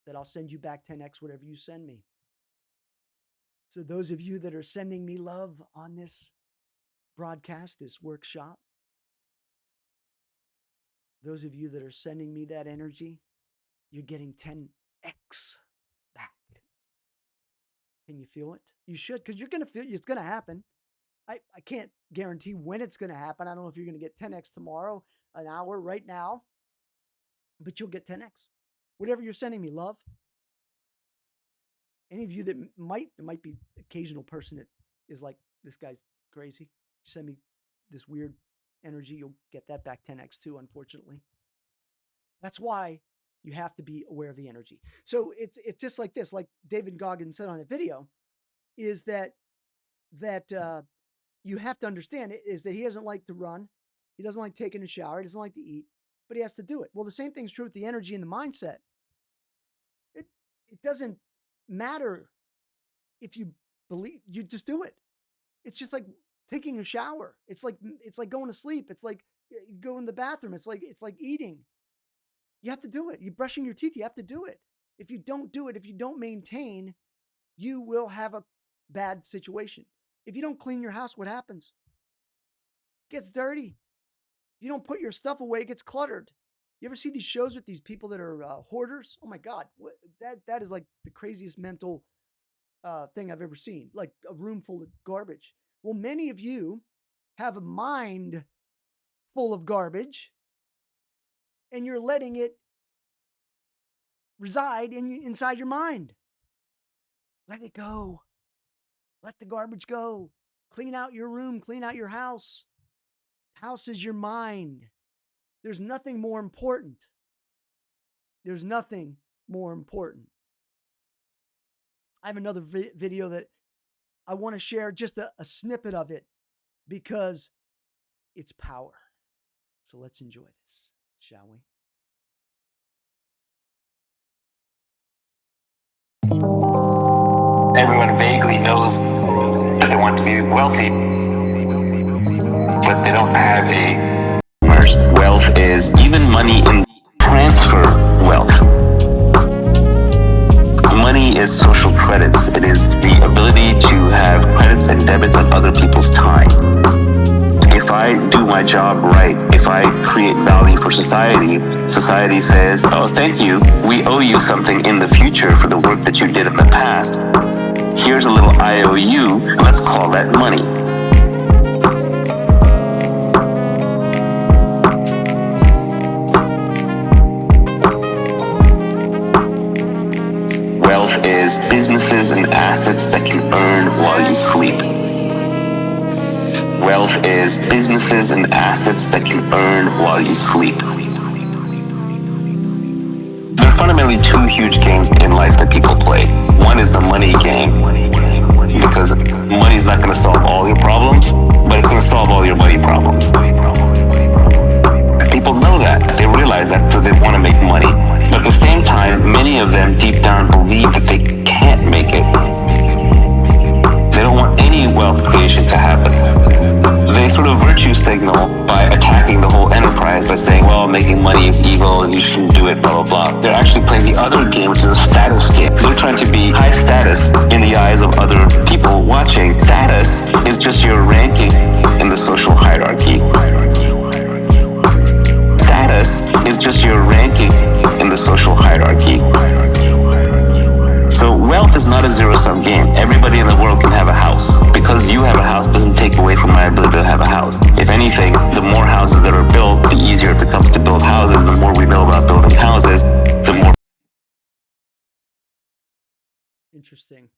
that I'll send you back 10x whatever you send me. So those of you that are sending me love on this broadcast, this workshop, those of you that are sending me that energy, you're getting 10x back. Can you feel it? You should, because you're going to feel it's going to happen. I can't guarantee when it's going to happen. I don't know if you're going to get 10x tomorrow, an hour, right now, but you'll get 10x. Whatever you're sending me, love. Any of you that might be occasional person that is like, this guy's crazy. Send me this weird energy. You'll get that back 10x too, unfortunately. That's why you have to be aware of the energy. So it's just like this, like David Goggins said on the video, is that you have to understand is that he doesn't like to run. He doesn't like taking a shower. He doesn't like to eat, but he has to do it. Well, the same thing's true with the energy and the mindset. It doesn't matter if you believe, you just do it. It's just like taking a shower. It's like going to sleep. It's like going to the bathroom. It's like eating. You have to do it. You're brushing your teeth. You have to do it. If you don't do it, if you don't maintain, you will have a bad situation. If you don't clean your house, what happens? It gets dirty. If you don't put your stuff away, it gets cluttered. You ever see these shows with these people that are hoarders? Oh my God, that is like the craziest mental thing I've ever seen. Like a room full of garbage. Well, many of you have a mind full of garbage, and you're letting it reside inside your mind. Let it go. Let the garbage go. Clean out your room. Clean out your house. House is your mind. There's nothing more important. There's nothing more important. I have another video that I want to share, just a snippet of it, because it's power. So let's enjoy this, shall we? Everyone vaguely knows that they want to be wealthy, but they don't have a merge. Wealth is even money in transfer wealth. Money is social credits. It is the ability to have credits and debits on other people's time. If I do my job right, if I create value for society, society says, oh, thank you. We owe you something in the future for the work that you did in the past. Here's a little IOU, and let's call that money. Wealth is businesses and assets that can earn while you sleep. Wealth is businesses and assets that can earn while you sleep. There are fundamentally two huge games in life that people play. One is the money game, because money is not going to solve all your problems, but it's going to solve all your money problems. People know that. They realize that, so they want to make money. But at the same time, many of them deep down believe that they can't make it. They don't want any wealth creation to happen. They sort of virtue signal by attacking the whole enterprise by saying, well, making money is evil and you shouldn't do it, blah, blah, blah. They're actually playing the other game, which is a status game. They're trying to be high status in the eyes of other people watching. Status is just your ranking in the social hierarchy. Status is just your ranking in the social hierarchy. So wealth is not a zero-sum game. Everybody in the world can have a house. Because you have a house doesn't take away from my ability to have a house. If anything, the more houses that are built, the easier it becomes to build houses. The more we know about building houses, the more... Interesting.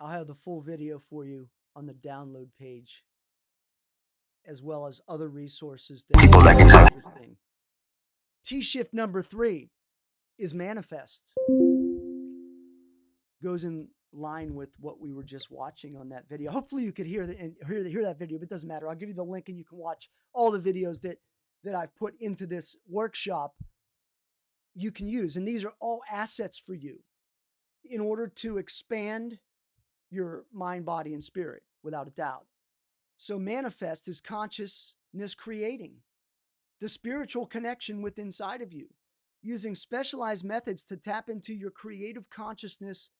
I'll have the full video for you on the download page, as well as other resources that people that can have... Interesting. T-shift number 3 is manifest. Goes in line with what we were just watching on that video. Hopefully you could hear that video, but it doesn't matter. I'll give you the link and you can watch all the videos that I've put into this workshop you can use. And these are all assets for you in order to expand your mind, body, and spirit, without a doubt. So manifest is consciousness creating the spiritual connection with inside of you. using specialized methods to tap into your creative consciousness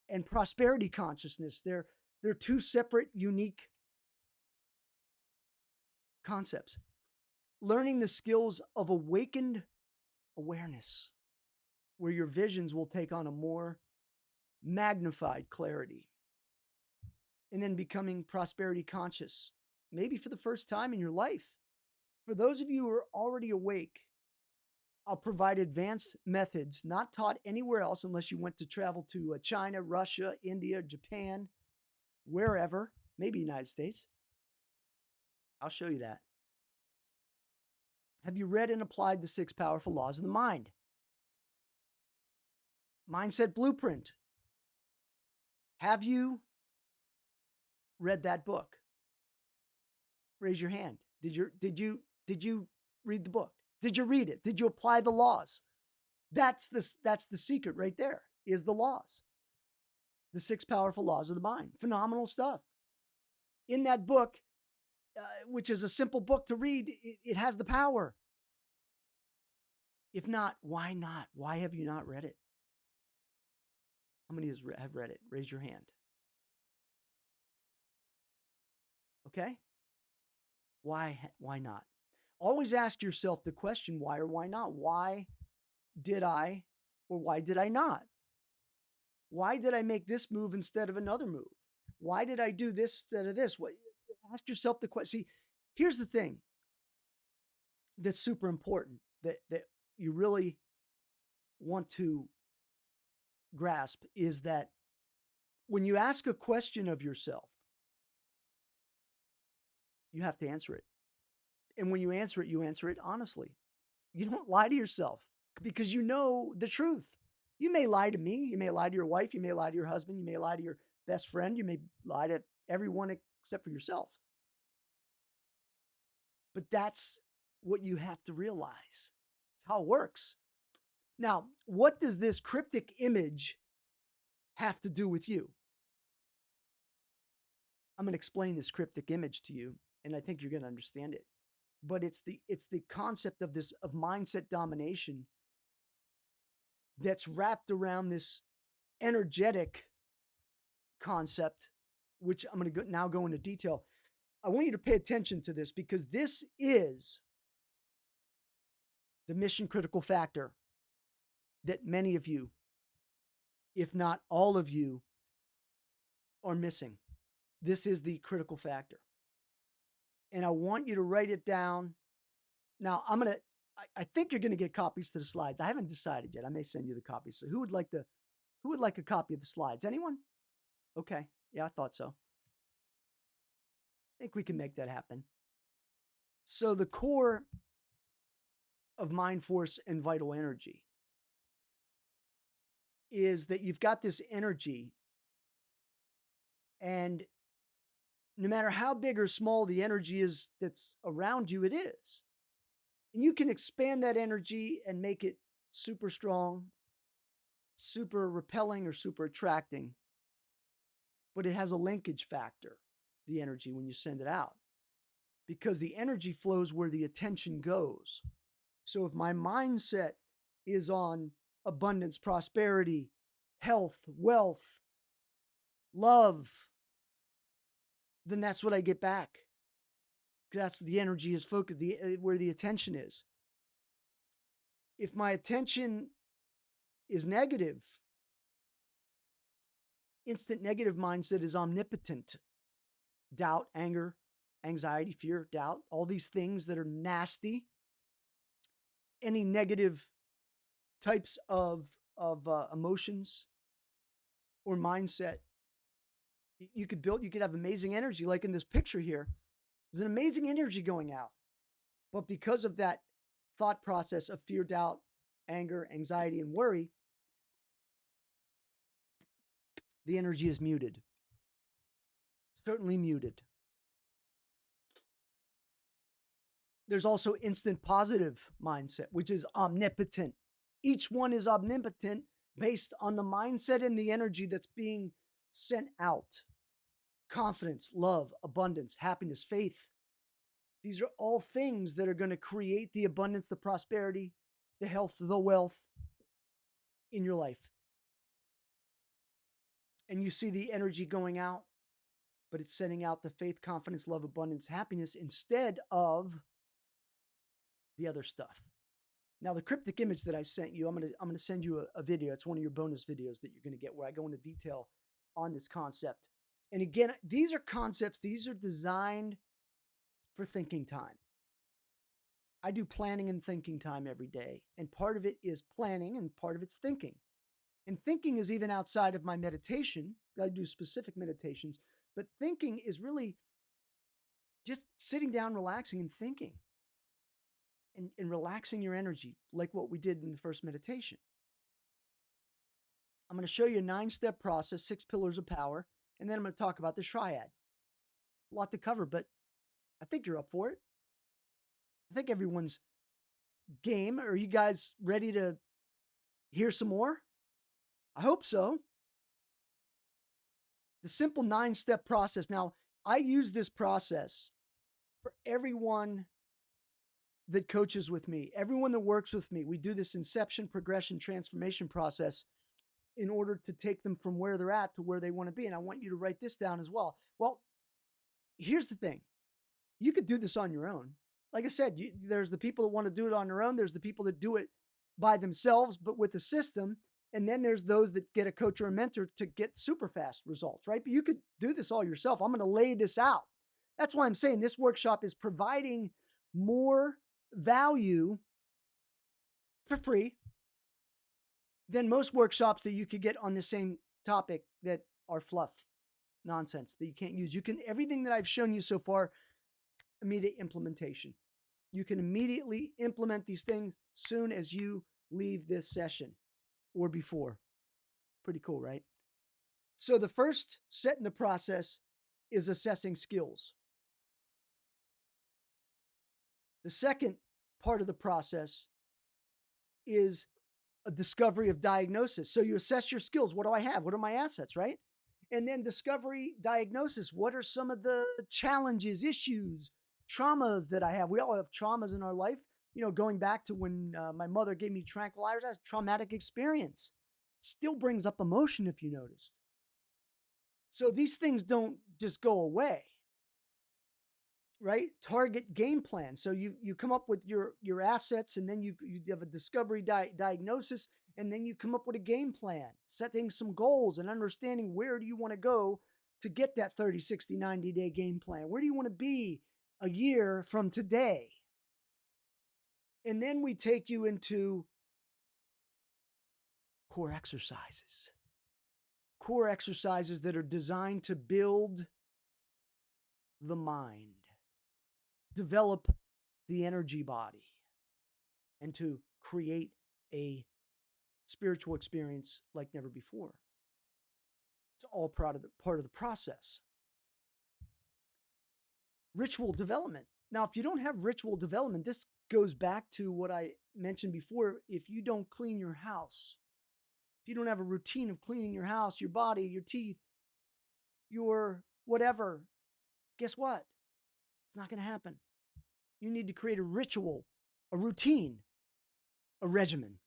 and prosperity consciousness. They're two separate, unique concepts. Learning the skills of awakened awareness, where your visions will take on a more magnified clarity. And then becoming prosperity conscious, maybe for the first time in your life. For those of you who are already awake, I'll provide advanced methods not taught anywhere else unless you went to travel to China, Russia, India, Japan, wherever, maybe United States. I'll show you that. Have you read and applied the 6 powerful laws of the mind? Mindset Blueprint. Have you read that book? Raise your hand. Did you read the book? Did you read it? Did you apply the laws? That's the secret right there, is the laws. The 6 powerful laws of the mind. Phenomenal stuff. In that book, which is a simple book to read, it has the power. If not, why not? Why have you not read it? How many have read it? Raise your hand. Okay? Why not? Always ask yourself the question, why or why not? Why did I or why did I not? Why did I make this move instead of another move? Why did I do this instead of this? Ask yourself the question. See, here's the thing that's super important that you really want to grasp is that when you ask a question of yourself, you have to answer it. And when you answer it honestly. You don't lie to yourself because you know the truth. You may lie to me. You may lie to your wife. You may lie to your husband. You may lie to your best friend. You may lie to everyone except for yourself. But that's what you have to realize. It's how it works. Now, what does this cryptic image have to do with you? I'm going to explain this cryptic image to you, and I think you're going to understand it. But it's the concept of mindset domination that's wrapped around this energetic concept, which I'm going to now go into detail. I want you to pay attention to this because this is the mission critical factor that many of you, if not all of you, are missing. This is the critical factor. And I want you to write it down. Now, I think you're going to get copies to the slides. I haven't decided yet. I may send you the copies. So who would like a copy of the slides? Anyone? Okay. Yeah, I thought so. I think we can make that happen. So the core of Mind Force and Vital Energy is that you've got this energy, and no matter how big or small the energy is that's around you, it is. And you can expand that energy and make it super strong, super repelling, or super attracting. But it has a linkage factor, the energy, when you send it out. Because the energy flows where the attention goes. So if my mindset is on abundance, prosperity, health, wealth, love, then that's what I get back. That's the energy is focused, where the attention is. If my attention is negative, instant negative mindset is omnipotent. Doubt, anger, anxiety, fear, doubt, all these things that are nasty. Any negative types of emotions or mindset, you could have amazing energy. Like in this picture here, there's an amazing energy going out. But because of that thought process of fear, doubt, anger, anxiety, and worry, the energy is muted. Certainly muted. There's also instant positive mindset, which is omnipotent. Each one is omnipotent based on the mindset and the energy that's being sent out. Confidence, love, abundance, happiness, faith. These are all things that are going to create the abundance, the prosperity the health, the wealth in your life. And you see the energy going out, but it's sending out the faith, confidence, love, abundance, happiness instead of the other stuff. Now, the cryptic image that I sent you, I'm gonna send you a video. It's one of your bonus videos that you're gonna get where I go into detail on this concept. And again, these are concepts, these are designed for thinking time. I do planning and thinking time every day. And part of it is planning and part of it's thinking. And thinking is even outside of my meditation. I do specific meditations, but thinking is really just sitting down, relaxing and thinking and relaxing your energy, like what we did in the first meditation. I'm going to show you a 9-step process, 6 pillars of power, and then I'm going to talk about the triad. A lot to cover, but I think you're up for it. I think everyone's game. Are you guys ready to hear some more? I hope so. The simple 9-step process. Now, I use this process for everyone that coaches with me, everyone that works with me. We do this inception, progression, transformation process in order to take them from where they're at to where they want to be. And I want you to write this down as well. Well, here's the thing. You could do this on your own. Like I said, there's the people that want to do it on their own. There's the people that do it by themselves, but with a system. And then there's those that get a coach or a mentor to get super fast results, right? But you could do this all yourself. I'm going to lay this out. That's why I'm saying this workshop is providing more value for free than most workshops that you could get on the same topic that are fluff, nonsense that you can't use. You can, everything that I've shown you so far, immediate implementation. You can immediately implement these things soon as you leave this session or before. Pretty cool, right? So the first set in the process is assessing skills. The second part of the process is a discovery of diagnosis. So you assess your skills. What do I have? What are my assets, right? And then discovery, diagnosis. What are some of the challenges, issues, traumas that I have? We all have traumas in our life. You know, going back to when my mother gave me tranquilizers, that's a traumatic experience. Still brings up emotion if you noticed. So these things don't just go away, right? Target game plan. So you come up with your assets, and then you have a discovery diagnosis, and then you come up with a game plan, setting some goals and understanding where do you want to go to get that 30, 60, 90-day game plan. Where do you want to be a year from today? And then we take you into core exercises. Core exercises that are designed to build the mind, develop the energy body, and to create a spiritual experience like never before. It's all part of the process. Ritual development. Now, if you don't have ritual development, this goes back to what I mentioned before. If you don't clean your house, if you don't have a routine of cleaning your house, your body, your teeth, your whatever, guess what? It's not going to happen. You need to create a ritual, a routine, a regimen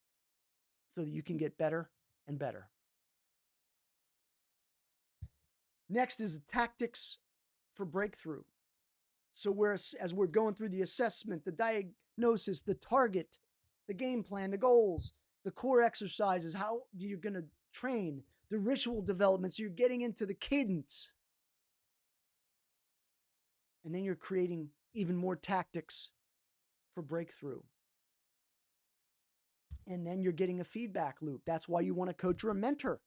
so that you can get better and better. Next is tactics for breakthrough. So as we're going through the assessment, the diagnosis, the target, the game plan, the goals, the core exercises, how you're going to train, the ritual developments, you're getting into the cadence. And then you're creating even more tactics for breakthrough. And then you're getting a feedback loop. That's why you want a coach or a mentor.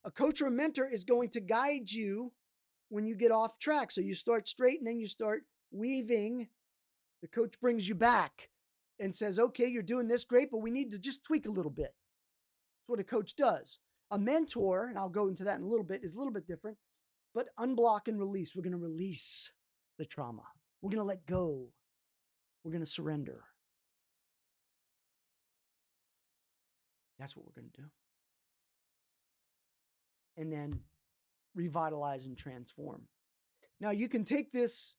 A coach or a mentor is going to guide you when you get off track. So you start straight and then you start weaving. The coach brings you back and says, okay, you're doing this great, but we need to just tweak a little bit. That's what a coach does. A mentor, and I'll go into that in a little bit, is a little bit different, but unblock and release. We're going to release the trauma. We're going to let go. We're going to surrender. That's what we're going to do. And then revitalize and transform. Now, you can take this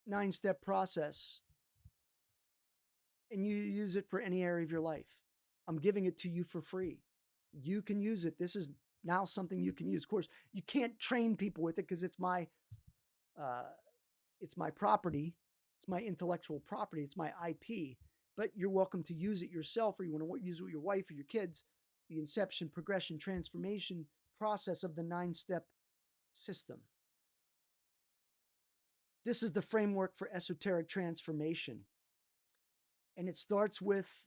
9-step process and you use it for any area of your life. I'm giving it to you for free. You can use it. This is now something you can use. Of course, you can't train people with it because it's my property. It's my intellectual property. It's my IP. But you're welcome to use it yourself, or you want to use it with your wife or your kids. The inception, progression, transformation process of the 9-step system. This is the framework for esoteric transformation. And it starts with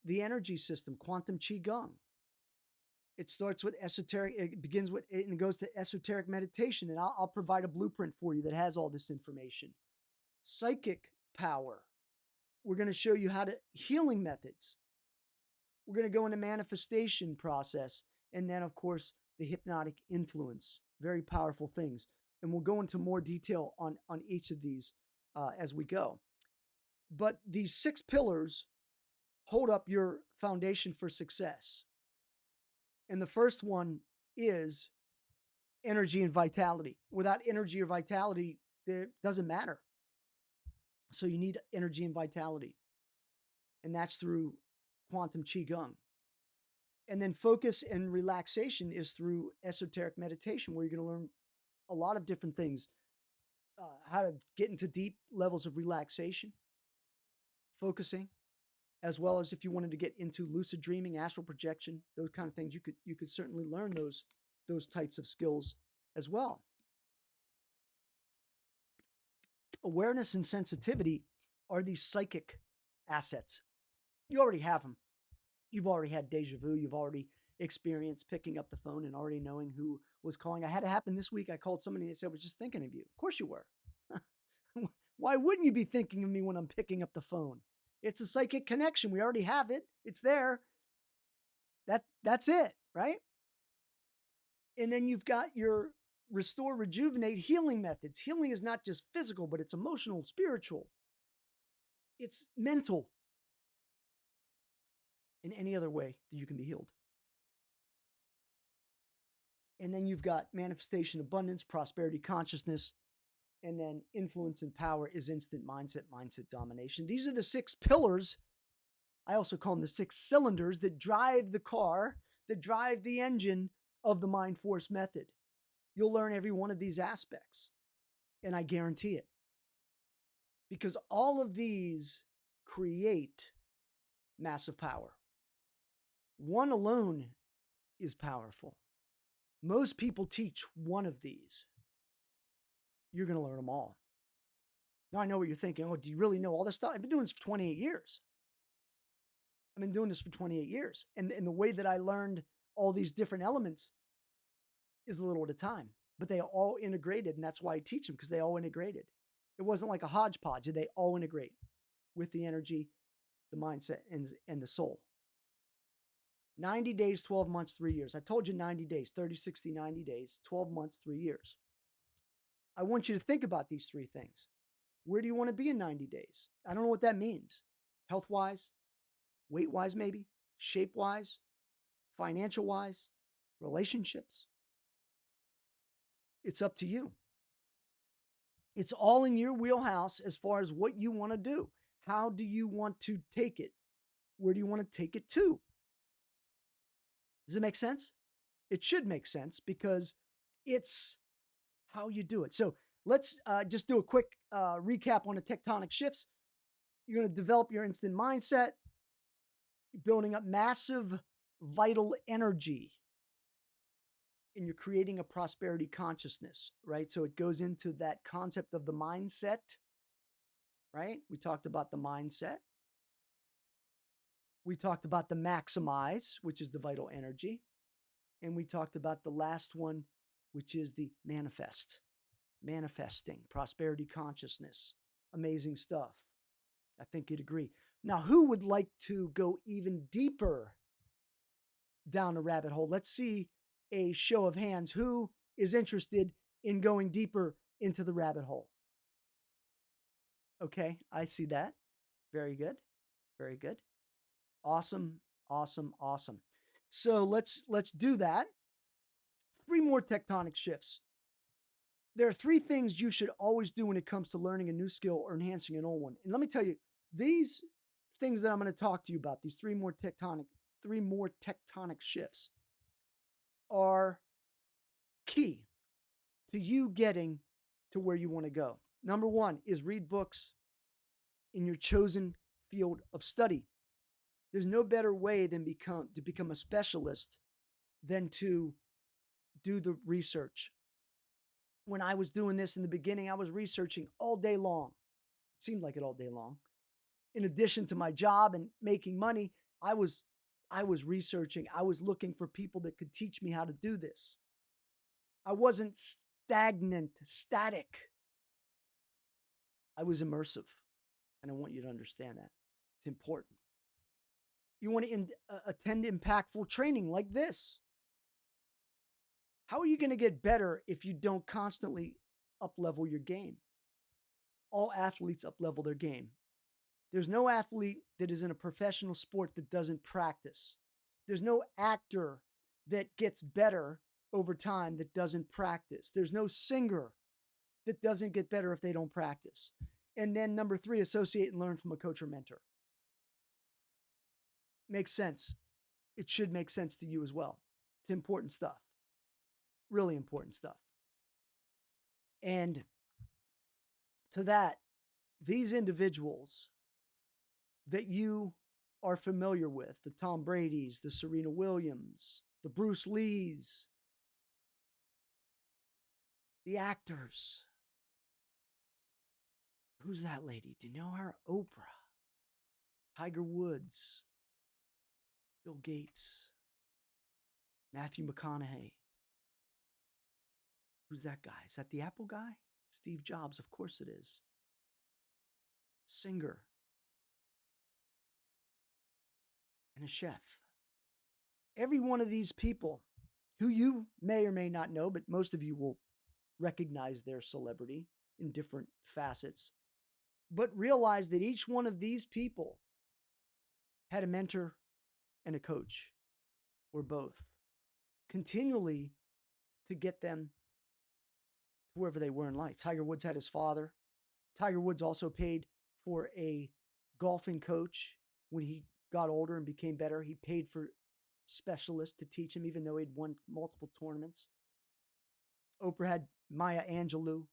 the energy system, quantum qigong. It starts with esoteric, it begins with, and it goes to esoteric meditation. And I'll provide a blueprint for you that has all this information. Psychic power. We're going to show you how to healing methods. We're going to go into manifestation process. And then, of course, the hypnotic influence. Very powerful things. And we'll go into more detail on each of these as we go. But these 6 pillars hold up your foundation for success. And the first one is energy and vitality. Without energy or vitality, it doesn't matter. So you need energy and vitality. And that's through quantum qigong. And then focus and relaxation is through esoteric meditation, where you're going to learn a lot of different things. How to get into deep levels of relaxation, focusing, as well as if you wanted to get into lucid dreaming, astral projection, those kind of things, you could certainly learn those types of skills as well. Awareness and sensitivity are these psychic assets. You already have them. You've already had deja vu. You've already experienced picking up the phone and already knowing who was calling. I had it happen this week. I called somebody and they said, I was just thinking of you. Of course you were. Why wouldn't you be thinking of me when I'm picking up the phone? It's a psychic connection. We already have it. It's there. That's it, right? And then you've got your restore, rejuvenate, healing methods. Healing is not just physical, but it's emotional, spiritual. It's mental. In any other way that you can be healed. And then you've got manifestation, abundance, prosperity, consciousness, and then influence and power is instant mindset, mindset domination. These are the 6 pillars. I also call them the 6 cylinders that drive the car, that drive the engine of the Mind Force method. You'll learn every one of these aspects, and I guarantee it. Because all of these create massive power. One alone is powerful. Most people teach one of these. You're going to learn them all. Now I know what you're thinking. Oh, do you really know all this stuff? I've been doing this for 28 years. And the way that I learned all these different elements is a little at a time. But they all integrated, and that's why I teach them, because they all integrated. It wasn't like a hodgepodge. They all integrate with the energy, the mindset, and the soul. 90 days, 12 months, 3 years. I told you 90 days, 30, 60, 90 days, 12 months, 3 years. I want you to think about these 3 things. Where do you want to be in 90 days? I don't know what that means. Health-wise, weight-wise maybe, shape-wise, financial-wise, relationships. It's up to you. It's all in your wheelhouse as far as what you want to do. How do you want to take it? Where do you want to take it to? Does it make sense? It should make sense because it's how you do it. So let's just do a quick recap on the tectonic shifts. You're going to develop your instant mindset, building up massive vital energy, and you're creating a prosperity consciousness, right? So it goes into that concept of the mindset, right? We talked about the mindset. We talked about the maximize, which is the vital energy. And we talked about the last one, which is the manifest, manifesting, prosperity consciousness. Amazing stuff. I think you'd agree. Now, who would like to go even deeper down a rabbit hole? Let's see a show of hands. Who is interested in going deeper into the rabbit hole? Okay, I see that. Very good. Very good. Awesome, awesome, awesome. So let's do that. 3 more tectonic shifts. There are 3 things you should always do when it comes to learning a new skill or enhancing an old one. And let me tell you, these things that I'm going to talk to you about, these three more tectonic shifts, are key to you getting to where you want to go. Number one is read books in your chosen field of study. There's no better way than to become a specialist than to do the research. When I was doing this in the beginning, I was researching all day long. It seemed like it all day long. In addition to my job and making money, I was researching. I was looking for people that could teach me how to do this. I wasn't static. I was immersive. And I want you to understand that. It's important. You want to attend impactful training like this. How are you going to get better if you don't constantly up-level your game? All athletes up-level their game. There's no athlete that is in a professional sport that doesn't practice. There's no actor that gets better over time that doesn't practice. There's no singer that doesn't get better if they don't practice. And then number 3, associate and learn from a coach or mentor. Makes sense. It should make sense to you as well. It's important stuff. Really important stuff. And to that, these individuals that you are familiar with, the Tom Brady's, the Serena Williams, the Bruce Lee's, the actors. Who's that lady? Do you know her? Oprah, Tiger Woods, Bill Gates, Matthew McConaughey. Who's that guy? Is that the Apple guy? Steve Jobs, of course it is. Singer. And a chef. Every one of these people who you may or may not know, but most of you will recognize their celebrity in different facets, but realize that each one of these people had a mentor and a coach, or both, continually to get them to wherever they were in life. Tiger Woods had his father. Tiger Woods also paid for a golfing coach when he got older and became better. He paid for specialists to teach him, even though he'd won multiple tournaments. Oprah had Maya Angelou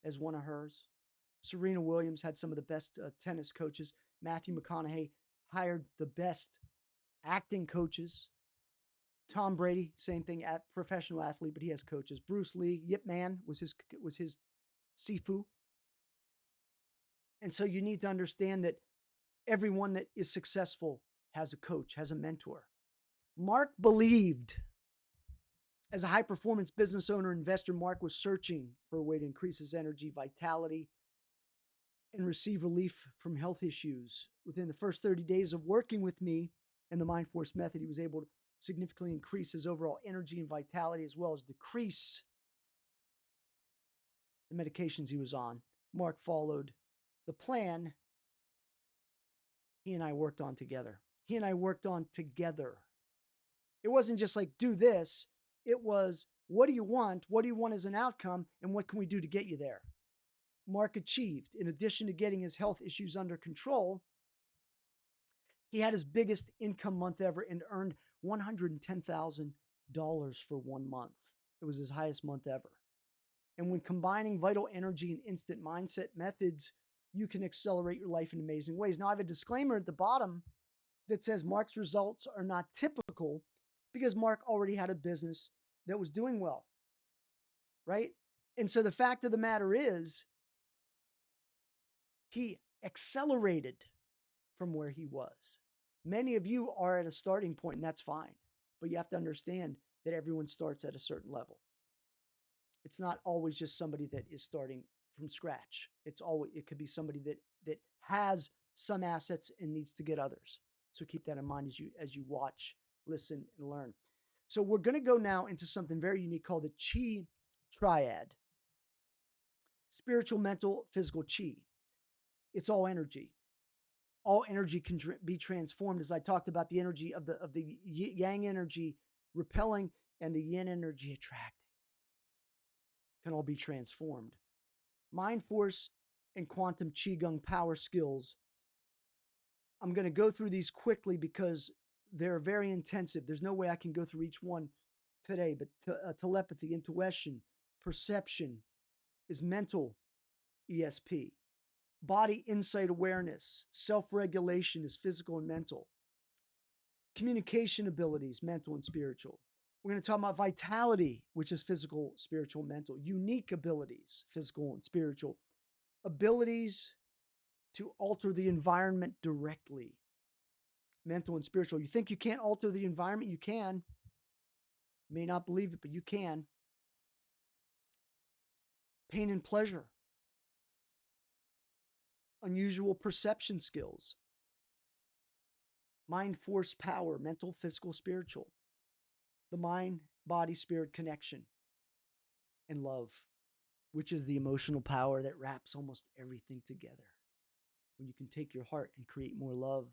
as one of hers. Serena Williams had some of the best tennis coaches. Matthew McConaughey hired the best acting coaches. Tom Brady, same thing, professional athlete, but he has coaches. Bruce Lee, Yip Man was his Sifu. And so you need to understand that everyone that is successful has a coach, has a mentor. Mark believed, as a high-performance business owner, investor, Mark was searching for a way to increase his energy, vitality, and receive relief from health issues. Within the first 30 days of working with me and the Mind Force method, he was able to significantly increase his overall energy and vitality, as well as decrease the medications he was on. Mark followed the plan he and I worked on together. It wasn't just like, do this. It was, what do you want? What do you want as an outcome? And what can we do to get you there? Mark achieved. In addition to getting his health issues under control, he had his biggest income month ever and earned $110,000 for 1 month. It was his highest month ever. And when combining vital energy and instant mindset methods, you can accelerate your life in amazing ways. Now, I have a disclaimer at the bottom that says Mark's results are not typical because Mark already had a business that was doing well, right? And so the fact of the matter is, he accelerated from where he was. Many of you are at a starting point, and that's fine. But you have to understand that everyone starts at a certain level. It's not always just somebody that is starting from scratch. It could be somebody that has some assets and needs to get others. So keep that in mind as you watch, listen, and learn. So we're going to go now into something very unique called the Chi Triad. Spiritual, mental, physical Chi. It's all energy. All energy can be transformed, as I talked about the energy of the yang energy repelling and the yin energy attracting. Can all be transformed. Mind Force and quantum Qigong power skills I'm going to go through these quickly because they're very intensive. There's no way I can go through each one today, but telepathy, intuition, perception is mental ESP. Body insight awareness, self-regulation is physical and mental. Communication abilities, mental and spiritual. We're going to talk about vitality, which is physical, spiritual, mental. Unique abilities, physical and spiritual. Abilities to alter the environment directly, mental and spiritual. You think you can't alter the environment? You can. You may not believe it, but you can. Pain and pleasure. Unusual perception skills. Mind, force, power, mental, physical, spiritual. The mind, body, spirit connection. And love, which is the emotional power that wraps almost everything together. When you can take your heart and create more love,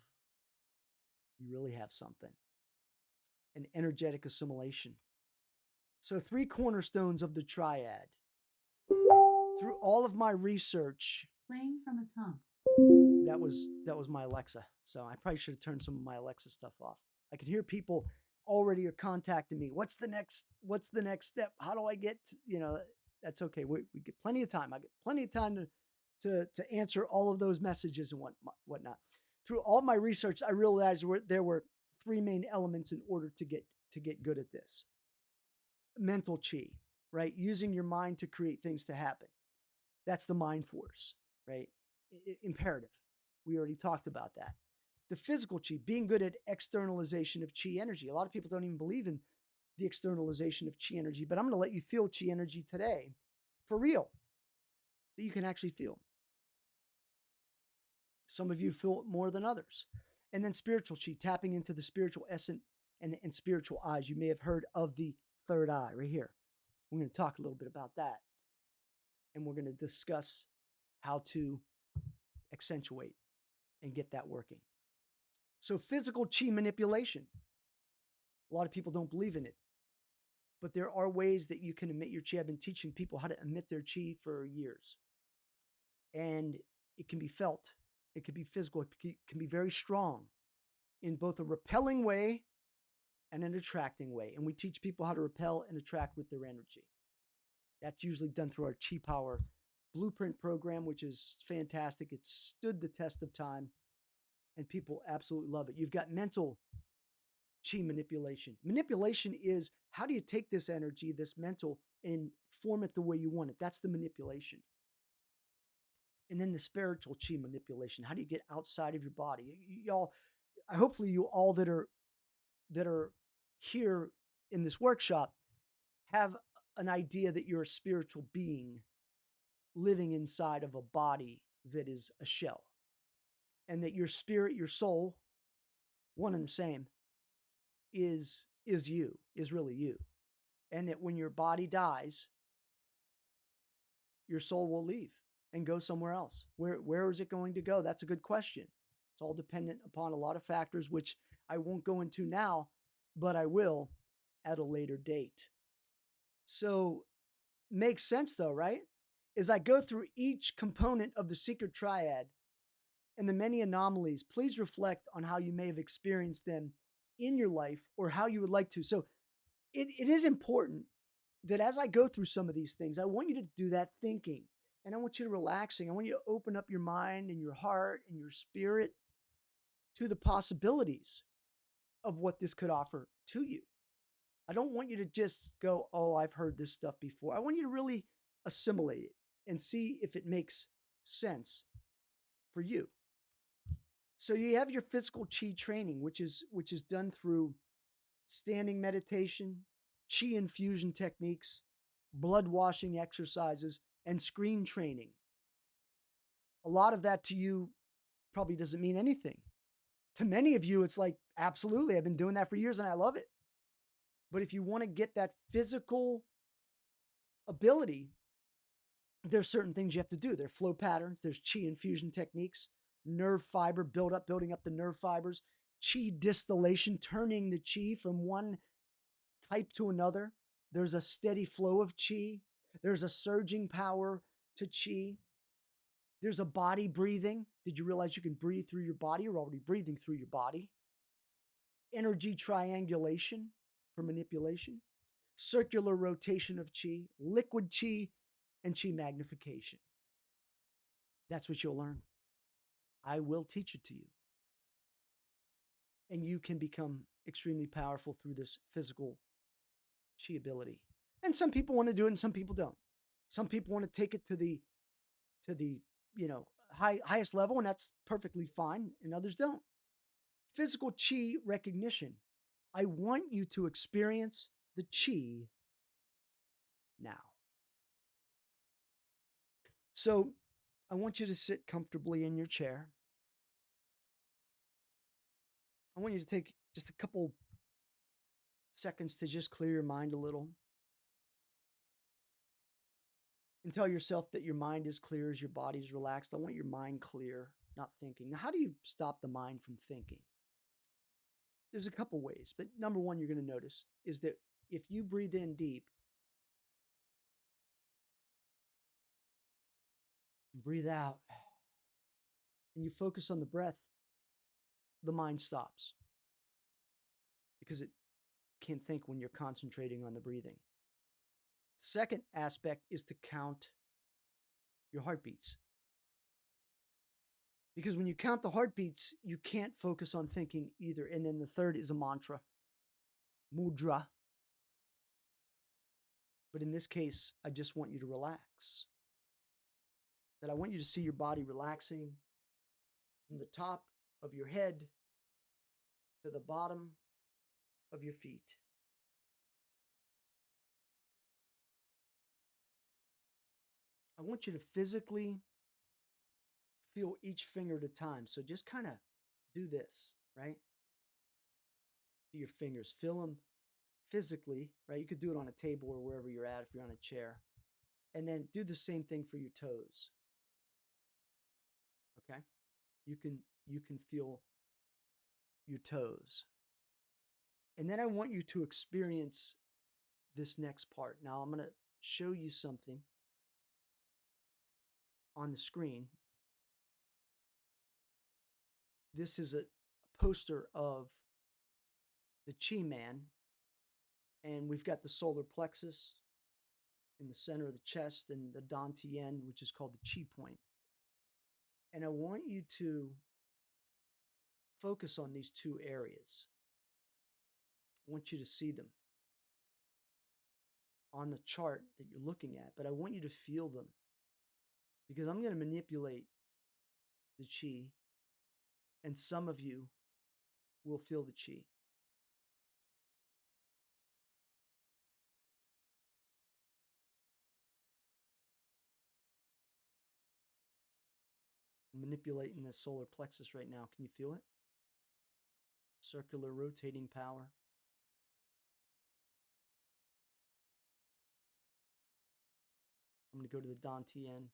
you really have something. An energetic assimilation. So 3 cornerstones of the triad. Through all of my research, Playing from a tongue. that was my Alexa. So I probably should have turned some of my Alexa stuff off. I could hear people already are contacting me. What's the next step? How do I get to, that's okay. We get plenty of time. I get plenty of time to answer all of those messages and whatnot. Through all my research, I realized there were 3 main elements in order to get good at this. Mental chi, right? Using your mind to create things to happen. That's the mind force, right? Imperative. We already talked about that. The physical chi, being good at externalization of chi energy. A lot of people don't even believe in the externalization of chi energy, but I'm going to let you feel chi energy today for real, that you can actually feel. Some of you feel it more than others. And then spiritual chi, tapping into the spiritual essence and spiritual eyes. You may have heard of the third eye right here. We're going to talk a little bit about that. And we're going to discuss how to accentuate and get that working. So physical chi manipulation. A lot of people don't believe in it. But there are ways that you can emit your chi. I've been teaching people how to emit their chi for years. And it can be felt. It can be physical. It can be very strong in both a repelling way and an attracting way. And we teach people how to repel and attract with their energy. That's usually done through our Chi Power Blueprint program, which is fantastic. It's stood the test of time, and people absolutely love it. You've got mental chi manipulation. Manipulation is, how do you take this energy, this mental, and form it the way you want it? That's the manipulation. And then the spiritual chi manipulation. How do you get outside of your body? Y'all, hopefully you all that are here in this workshop have an idea that you're a spiritual being living inside of a body that is a shell, and that your spirit, your soul, one and the same, is really you. And that when your body dies, your soul will leave and go somewhere else. Where is it going to go? That's a good question. It's all dependent upon a lot of factors, which I won't go into now, but I will at a later date. So makes sense though, right? As I go through each component of the secret triad and the many anomalies, please reflect on how you may have experienced them in your life or how you would like to. So it is important that as I go through some of these things, I want you to do that thinking, and I want you to relaxing. I want you to open up your mind and your heart and your spirit to the possibilities of what this could offer to you. I don't want you to just go, oh, I've heard this stuff before. I want you to really assimilate it and see if it makes sense for you. So you have your physical chi training, which is done through standing meditation, chi infusion techniques, blood washing exercises, and screen training. A lot of that to you probably doesn't mean anything. To many of you, it's like, absolutely, I've been doing that for years and I love it. But if you want to get that physical ability, there's certain things you have to do. There are flow patterns, there's chi infusion techniques, nerve fiber building up the nerve fibers, chi distillation, turning the chi from one type to another. There's a steady flow of chi. There's a surging power to chi. There's a body breathing. Did you realize you can breathe through your body? You're already breathing through your body. Energy triangulation for manipulation. Circular rotation of chi, liquid chi, and chi magnification. That's what you'll learn. I will teach it to you. And you can become extremely powerful through this physical chi ability. And some people want to do it and some people don't. Some people want to take it to the highest level, and that's perfectly fine, and others don't. Physical chi recognition. I want you to experience the chi now. So I want you to sit comfortably in your chair. I want you to take just a couple seconds to just clear your mind a little. And tell yourself that your mind is clear as your body's relaxed. I want your mind clear, not thinking. Now, how do you stop the mind from thinking? There's a couple ways, but number one you're going to notice is that if you breathe in deep, and breathe out, and you focus on the breath, the mind stops because it can't think when you're concentrating on the breathing. Second aspect is to count your heartbeats. Because when you count the heartbeats, you can't focus on thinking either. And then the third is a mantra, mudra. But in this case, I just want you to relax. That I want you to see your body relaxing from the top of your head to the bottom of your feet. I want you to physically feel each finger at a time. So just kind of do this, right? To your fingers. Feel them physically, right? You could do it on a table or wherever you're at if you're on a chair. And then do the same thing for your toes. Okay? You can feel your toes. And then I want you to experience this next part. Now I'm going to show you something on the screen. This is a poster of the Chi Man, and we've got the solar plexus in the center of the chest and the Dantian, which is called the Chi point. And I want you to focus on these two areas. I want you to see them on the chart that you're looking at, but I want you to feel them because I'm going to manipulate the Chi, and some of you will feel the Chi. I'm manipulating the solar plexus right now. Can you feel it? Circular rotating power. I'm going to go to the Dantian.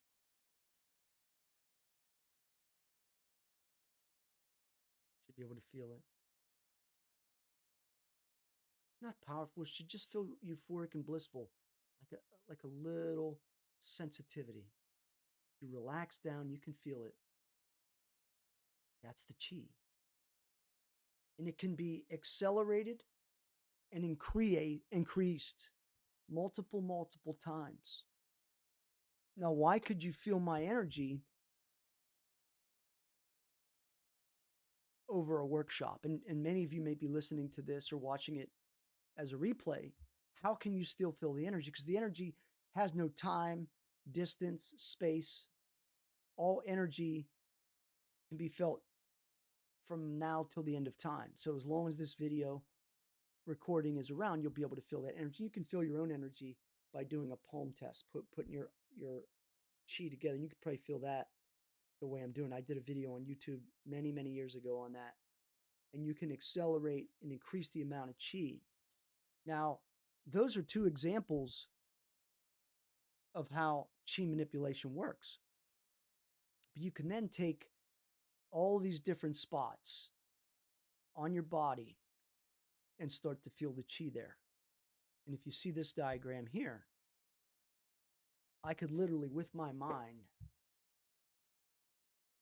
Should be able to feel it. Not powerful. It should just feel euphoric and blissful, like a little sensitivity. If you relax down, you can feel it. That's the Chi. And it can be accelerated and increased multiple times. Now, why could you feel my energy over a workshop? And many of you may be listening to this or watching it as a replay. How can you still feel the energy? Because the energy has no time, distance, space. All energy can be felt from now till the end of time. So as long as this video recording is around, you'll be able to feel that energy. You can feel your own energy by doing a palm test, putting your Chi together. You could probably feel that the way I'm doing. I did a video on YouTube many years ago on that. And you can accelerate and increase the amount of Chi. Now, those are two examples of how Chi manipulation works. But you can then take all these different spots on your body and start to feel the Chi there. And if you see this diagram here, I could literally, with my mind,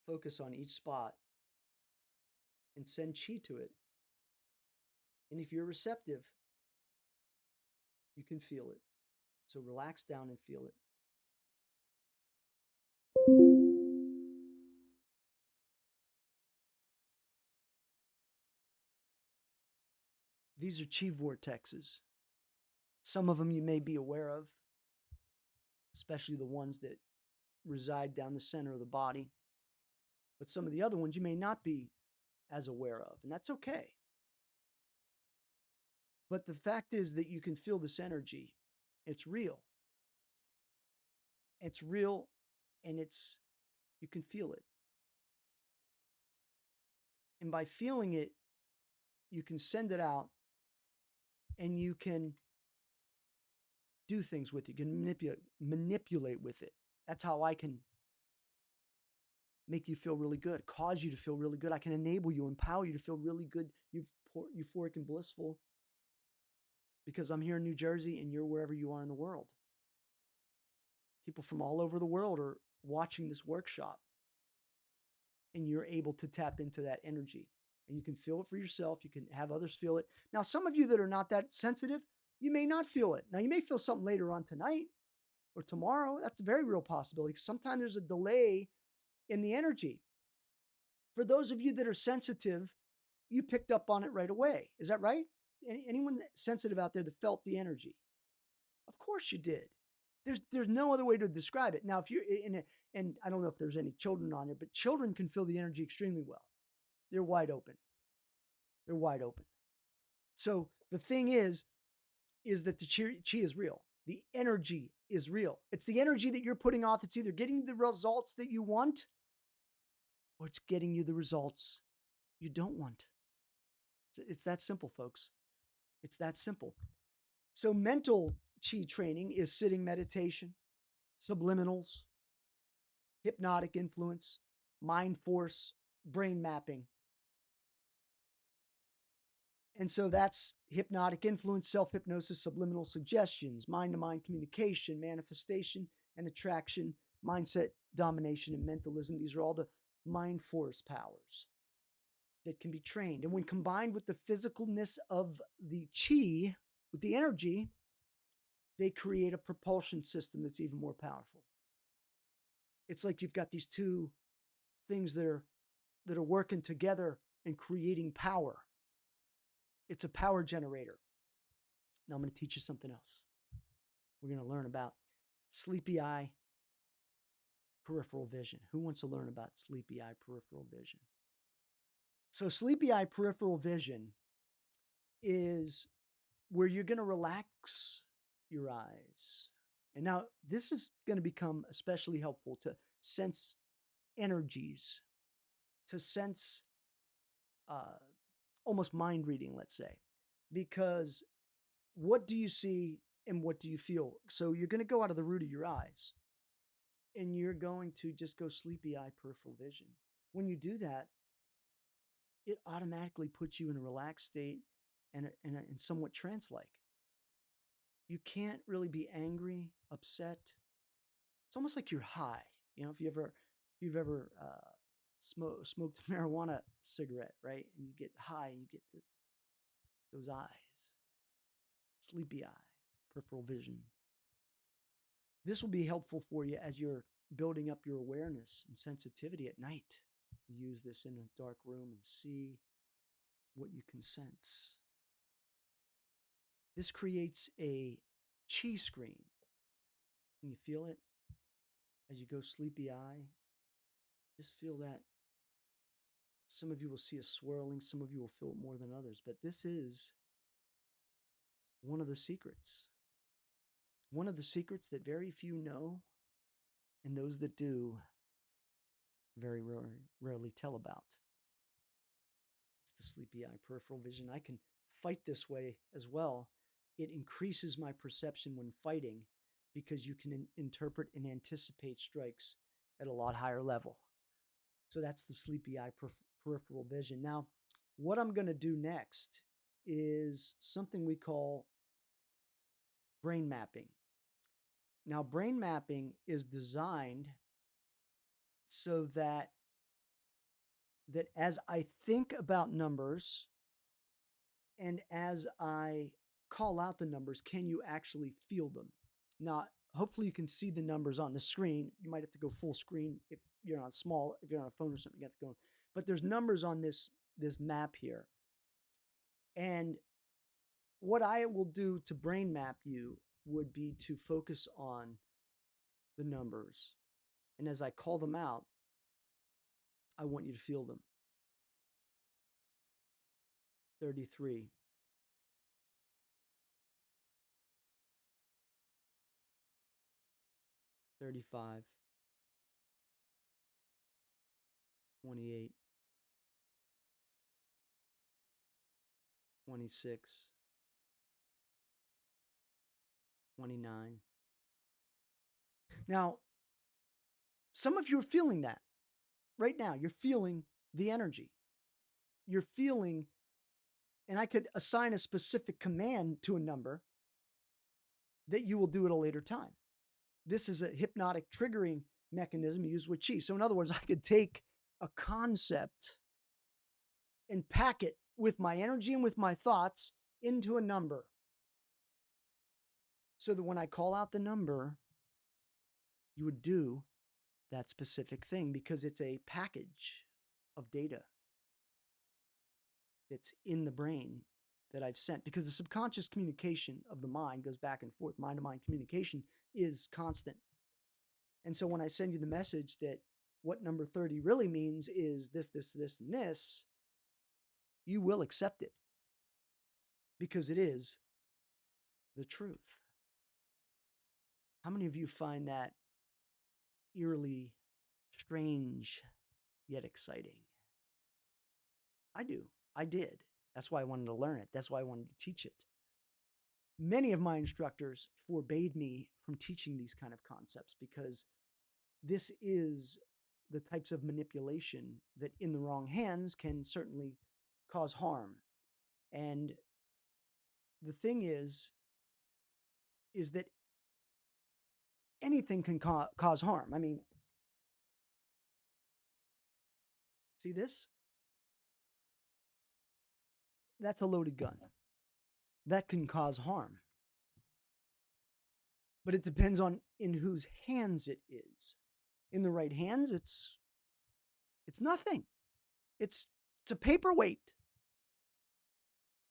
focus on each spot and send chi to it. And if you're receptive, you can feel it. So relax down and feel it. These are chi vortexes. Some of them you may be aware of, especially the ones that reside down the center of the body. But some of the other ones you may not be as aware of, and that's okay. But the fact is that you can feel this energy. It's real. It's real, and you can feel it. And by feeling it, you can send it out, and you can do things with it. You can manipulate with it. That's how I can make you feel really good, cause you to feel really good. I can enable you, empower you to feel really good, euphoric and blissful, because I'm here in New Jersey and you're wherever you are in the world. People from all over the world are watching this workshop, and you're able to tap into that energy, and you can feel it for yourself. You can have others feel it. Now, some of you that are not that sensitive, you may not feel it. Now, you may feel something later on tonight or tomorrow. That's a very real possibility. Sometimes there's a delay in the energy. For those of you that are sensitive, you picked up on it right away. Is that right? Anyone sensitive out there that felt the energy? Of course you did. There's no other way to describe it. Now, if you're and I don't know if there's any children on there, but children can feel the energy extremely well. They're wide open. They're wide open. So the thing is that the chi is real. The energy is real. It's the energy that you're putting off. It's either getting the results that you want, or it's getting you the results you don't want. It's that simple, folks. It's that simple. So mental chi training is sitting meditation, subliminals, hypnotic influence, mind force, brain mapping. And so that's hypnotic influence, self-hypnosis, subliminal suggestions, mind-to-mind communication, manifestation and attraction, mindset domination, and mentalism. These are all the mind force powers that can be trained. And when combined with the physicalness of the chi, with the energy, they create a propulsion system that's even more powerful. It's like you've got these two things that are working together and creating power. It's a power generator. Now I'm going to teach you something else. We're going to learn about sleepy eye, peripheral vision. Who wants to learn about sleepy eye, peripheral vision? So sleepy eye, peripheral vision is where you're going to relax your eyes. And now this is going to become especially helpful to sense energies, to sense almost mind reading, let's say, because what do you see and what do you feel? So you're going to go out of the root of your eyes and you're going to just go sleepy eye, peripheral vision. When you do that, it automatically puts you in a relaxed state and somewhat trance-like. You can't really be angry, upset. It's almost like you're high. You know, if you've ever smoked a marijuana cigarette, right? And you get high and you get those eyes, sleepy eye, peripheral vision. This will be helpful for you as you're building up your awareness and sensitivity at night. Use this in a dark room and see what you can sense. This creates a chi screen. Can you feel it? As you go sleepy eye, just feel that. Some of you will see a swirling, some of you will feel it more than others, but this is one of the secrets. One of the secrets that very few know, and those that do very rarely tell about. It's the sleepy eye, peripheral vision. I can fight this way as well. It increases my perception when fighting because you can interpret and anticipate strikes at a lot higher level. So that's the sleepy eye, peripheral vision. Now, what I'm going to do next is something we call brain mapping. Now, brain mapping is designed so that that as I think about numbers and as I call out the numbers, can you actually feel them? Now, hopefully you can see the numbers on the screen. You might have to go full screen if you're on if you're on a phone or something, you have to go. But there's numbers on this map here. And what I will do to brain map you would be to focus on the numbers. And as I call them out, I want you to feel them. 33. 35. 28. 26. 29. Now, some of you are feeling that right now. You're feeling the energy. You're feeling, and I could assign a specific command to a number that you will do at a later time. This is a hypnotic triggering mechanism used with chi. So in other words, I could take a concept and pack it with my energy and with my thoughts into a number. So that when I call out the number, you would do that specific thing because it's a package of data that's in the brain that I've sent. Because the subconscious communication of the mind goes back and forth. Mind-to-mind communication is constant. And so when I send you the message that what number 30 really means is this, this, this, and this, you will accept it because it is the truth. How many of you find that eerily strange yet exciting? I do. I did. That's why I wanted to learn it. That's why I wanted to teach it. Many of my instructors forbade me from teaching these kind of concepts because this is the types of manipulation that in the wrong hands can certainly cause harm. And the thing is that anything can cause harm. I mean, see this? That's a loaded gun. That can cause harm. But it depends on in whose hands it is. In the right hands, it's nothing. It's a paperweight.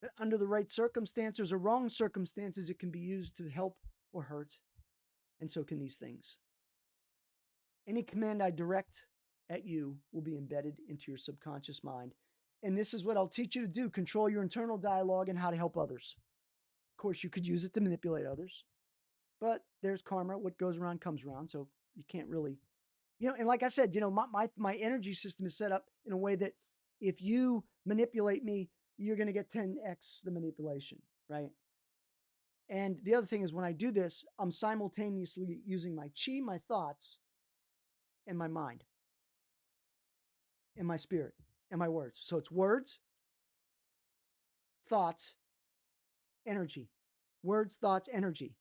But under the right circumstances or wrong circumstances, it can be used to help or hurt. And so can these things. Any command I direct at you will be embedded into your subconscious mind. And this is what I'll teach you to do. Control your internal dialogue and how to help others. Of course, you could use it to manipulate others. But there's karma. What goes around comes around. So you can't really, and like I said, my energy system is set up in a way that if you manipulate me, you're going to get 10x the manipulation, right? And the other thing is when I do this, I'm simultaneously using my chi, my thoughts, and my mind, and my spirit, and my words. So it's words, thoughts, energy. Words, thoughts, energy,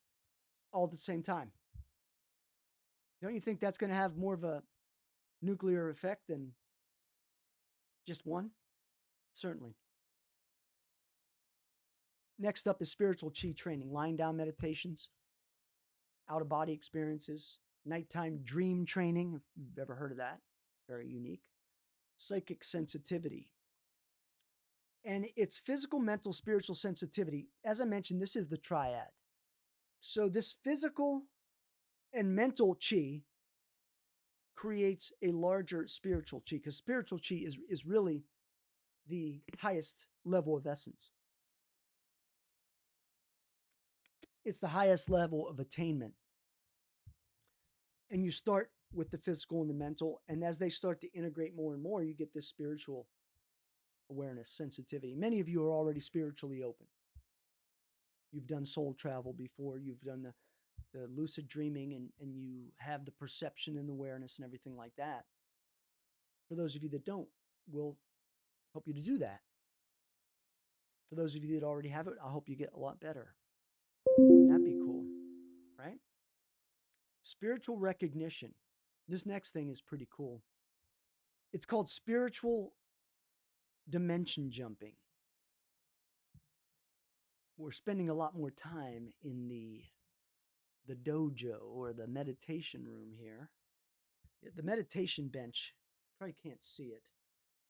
all at the same time. Don't you think that's going to have more of a nuclear effect than just one? Certainly. Next up is spiritual chi training, lying down meditations, out-of-body experiences, nighttime dream training, if you've ever heard of that. Very unique. Psychic sensitivity. And it's physical, mental, spiritual sensitivity. As I mentioned, this is the triad. So this physical and mental chi creates a larger spiritual chi, because spiritual chi is really the highest level of essence. It's the highest level of attainment. And you start with the physical and the mental, and as they start to integrate more and more, you get this spiritual awareness, sensitivity. Many of you are already spiritually open. You've done soul travel before. You've done the lucid dreaming, and you have the perception and awareness and everything like that. For those of you that don't, we'll help you to do that. For those of you that already have it, I hope you get a lot better. Wouldn't that be cool, right? Spiritual recognition. This next thing is pretty cool. It's called spiritual dimension jumping. We're spending a lot more time in the dojo or the meditation room here. The meditation bench, probably can't see it,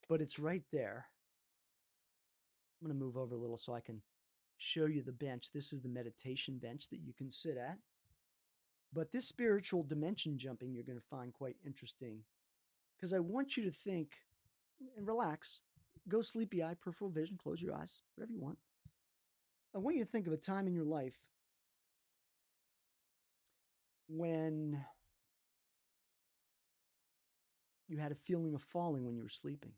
but it's right there. I'm going to move over a little so I can show you the bench. This is the meditation bench that you can sit at. But this spiritual dimension jumping you're going to find quite interesting, because I want you to think and relax. Go sleepy eye, peripheral vision, close your eyes, whatever you want. I want you to think of a time in your life when you had a feeling of falling when you were sleeping.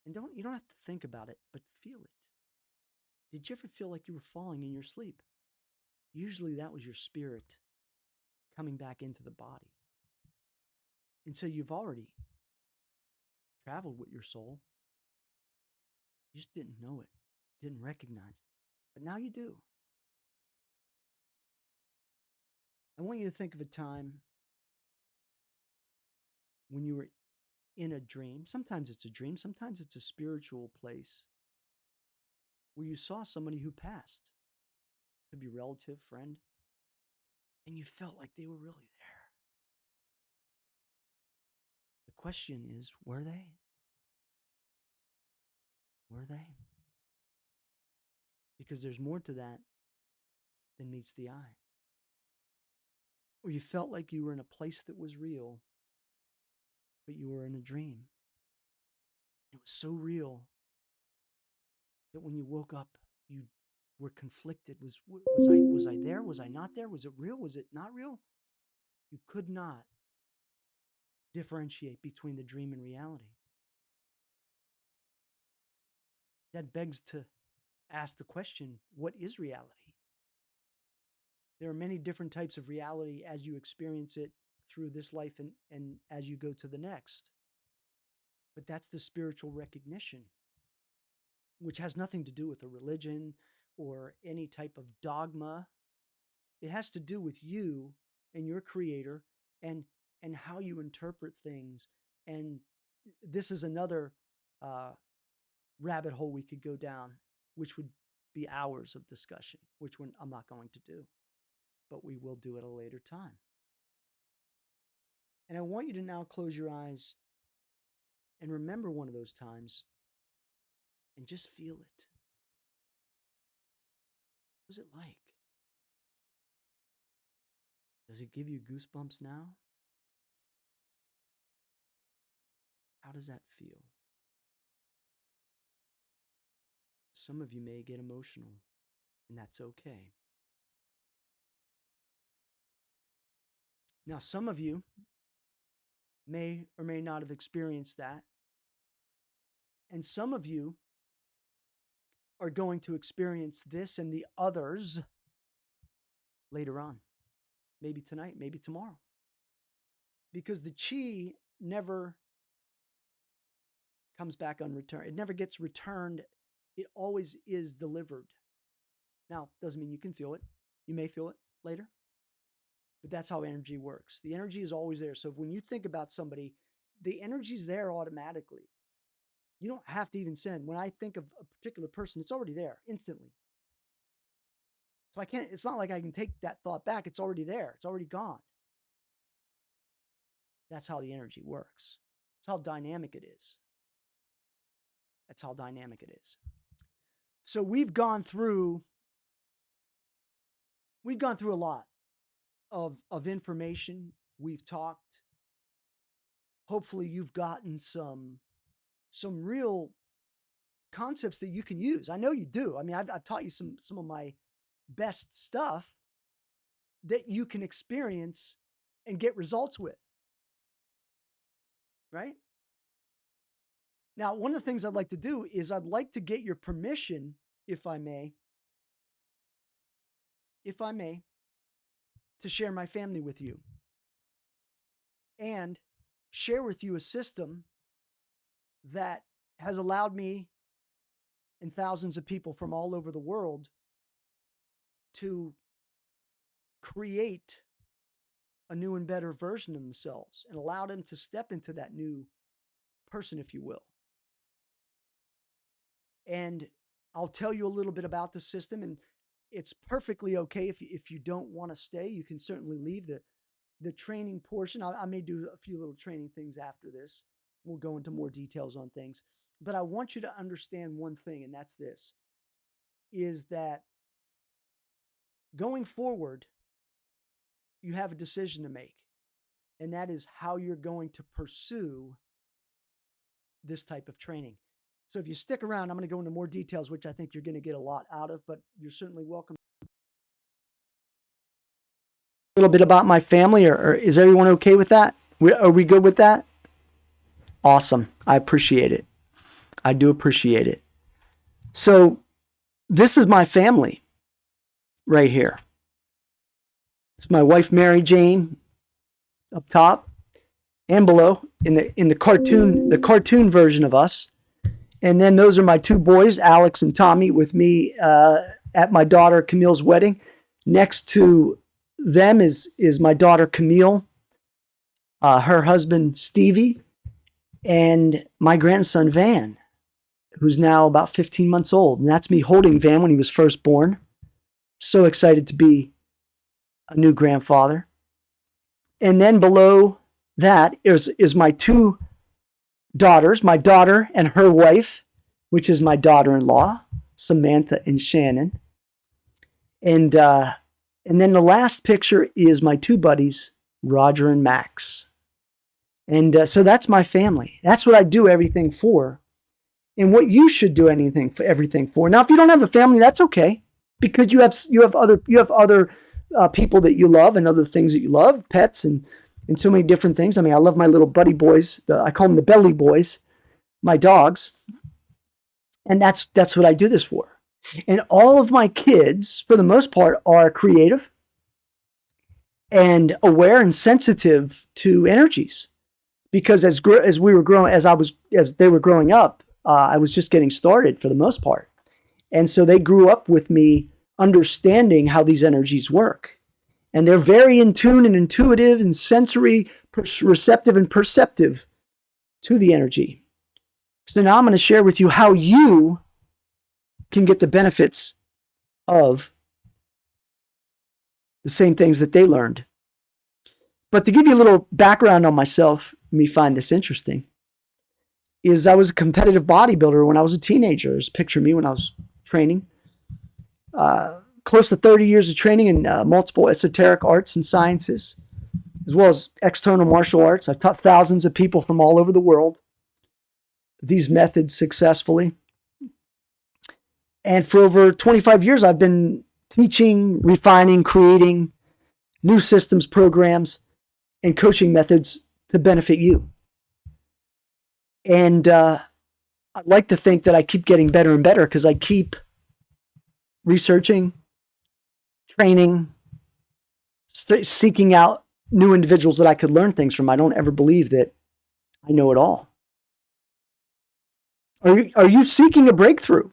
And you don't have to think about it, but feel it. Did you ever feel like you were falling in your sleep? Usually that was your spirit coming back into the body. And so you've already traveled with your soul. You just didn't know it, didn't recognize it. But now you do. I want you to think of a time when you were in a dream. Sometimes it's a dream, sometimes it's a spiritual place where you saw somebody who passed. Could be relative, friend, and you felt like they were really there. The question is, were they? Were they? Because there's more to that than meets the eye. Or you felt like you were in a place that was real, but you were in a dream. It was so real that when you woke up, you were conflicted. Was I there? Was I not there? Was it real? Was it not real? You could not differentiate between the dream and reality. That begs to ask the question, what is reality? There are many different types of reality as you experience it through this life and as you go to the next. But that's the spiritual recognition, which has nothing to do with a religion or any type of dogma. It has to do with you and your creator and how you interpret things. And this is another rabbit hole we could go down, which would be hours of discussion, which I'm not going to do, but we will do at a later time. And I want you to now close your eyes and remember one of those times and just feel it. What was it like? Does it give you goosebumps now? How does that feel? Some of you may get emotional, and that's okay. Now, some of you may or may not have experienced that. And some of you are going to experience this and the others later on. Maybe tonight, maybe tomorrow. Because the chi never comes back unreturned. It never gets returned. It always is delivered. Now, doesn't mean you can feel it. You may feel it later. But that's how energy works. The energy is always there. So when you think about somebody, the energy's there automatically. You don't have to even send. When I think of a particular person, it's already there instantly. So it's not like I can take that thought back. It's already there. It's already gone. That's how the energy works. It's how dynamic it is. That's how dynamic it is. So we've gone through a lot of information. We've talked. Hopefully you've gotten some real concepts that you can use. I know you do. I mean, I've taught you some of my best stuff that you can experience and get results with. Right? Now, one of the things I'd like to do is I'd like to get your permission, if I may, to share my family with you and share with you a system that has allowed me and thousands of people from all over the world to create a new and better version of themselves and allow them to step into that new person, if you will. And I'll tell you a little bit about the system, and it's perfectly okay if you don't want to stay. You can certainly leave the training portion. I may do a few little training things after this. We'll go into more details on things. But I want you to understand one thing, and that's this, is that going forward, you have a decision to make. And that is how you're going to pursue this type of training. So if you stick around, I'm going to go into more details, which I think you're going to get a lot out of, but you're certainly welcome. A little bit about my family, or is everyone okay with that? Are we good with that? Awesome. I appreciate it. I do appreciate it. So this is my family right here. It's my wife, Mary Jane, up top and below in the cartoon version of us. And then those are my two boys, Alex and Tommy, with me at my daughter Camille's wedding. Next to them is my daughter Camille, her husband Stevie, and my grandson Van, who's now about 15 months old. And that's me holding Van when he was first born. So excited to be a new grandfather. And then below that is my two daughters, my daughter and her wife, which is my daughter-in-law, Samantha and Shannon. And then the last picture is my two buddies, Roger and Max. And so that's my family. That's what I do everything for. And what you should do everything for. Now, if you don't have a family, that's okay, because you have other people that you love and other things that you love, pets and so many different things. I mean, I love my little buddy boys. I call them the belly boys, my dogs. And that's what I do this for. And all of my kids, for the most part, are creative and aware and sensitive to energies. Because as they were growing up, I was just getting started for the most part. And so they grew up with me understanding how these energies work. And they're very in tune and intuitive and sensory, receptive and perceptive to the energy. So now I'm going to share with you how you can get the benefits of the same things that they learned. But to give you a little background on myself, let me find this interesting, is I was a competitive bodybuilder when I was a teenager. Just picture me when I was training. Close to 30 years of training in multiple esoteric arts and sciences, as well as external martial arts. I've taught thousands of people from all over the world these methods successfully. And for over 25 years, I've been teaching, refining, creating new systems, programs, and coaching methods to benefit you. And I'd like to think that I keep getting better and better because I keep researching, training, seeking out new individuals that I could learn things from. I don't ever believe that I know it all. Are you seeking a breakthrough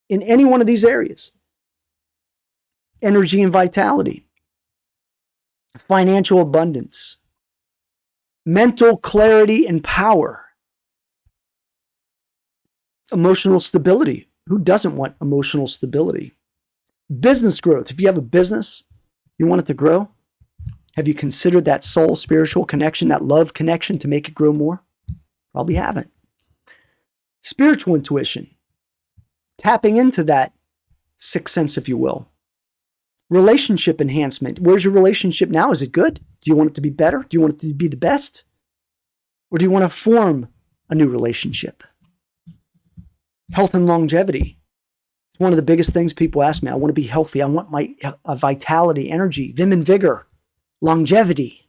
in any one of these areas? Energy and vitality, financial abundance, mental clarity and power, emotional stability. Who doesn't want emotional stability? Business growth. If you have a business, you want it to grow. Have you considered that soul spiritual connection, that love connection to make it grow more? Probably haven't. Spiritual intuition. Tapping into that sixth sense, if you will. Relationship enhancement. Where's your relationship now? Is it good? Do you want it to be better? Do you want it to be the best? Or do you want to form a new relationship? Health and longevity. It's one of the biggest things people ask me. I want to be healthy. I want my vitality, energy, vim and vigor, longevity.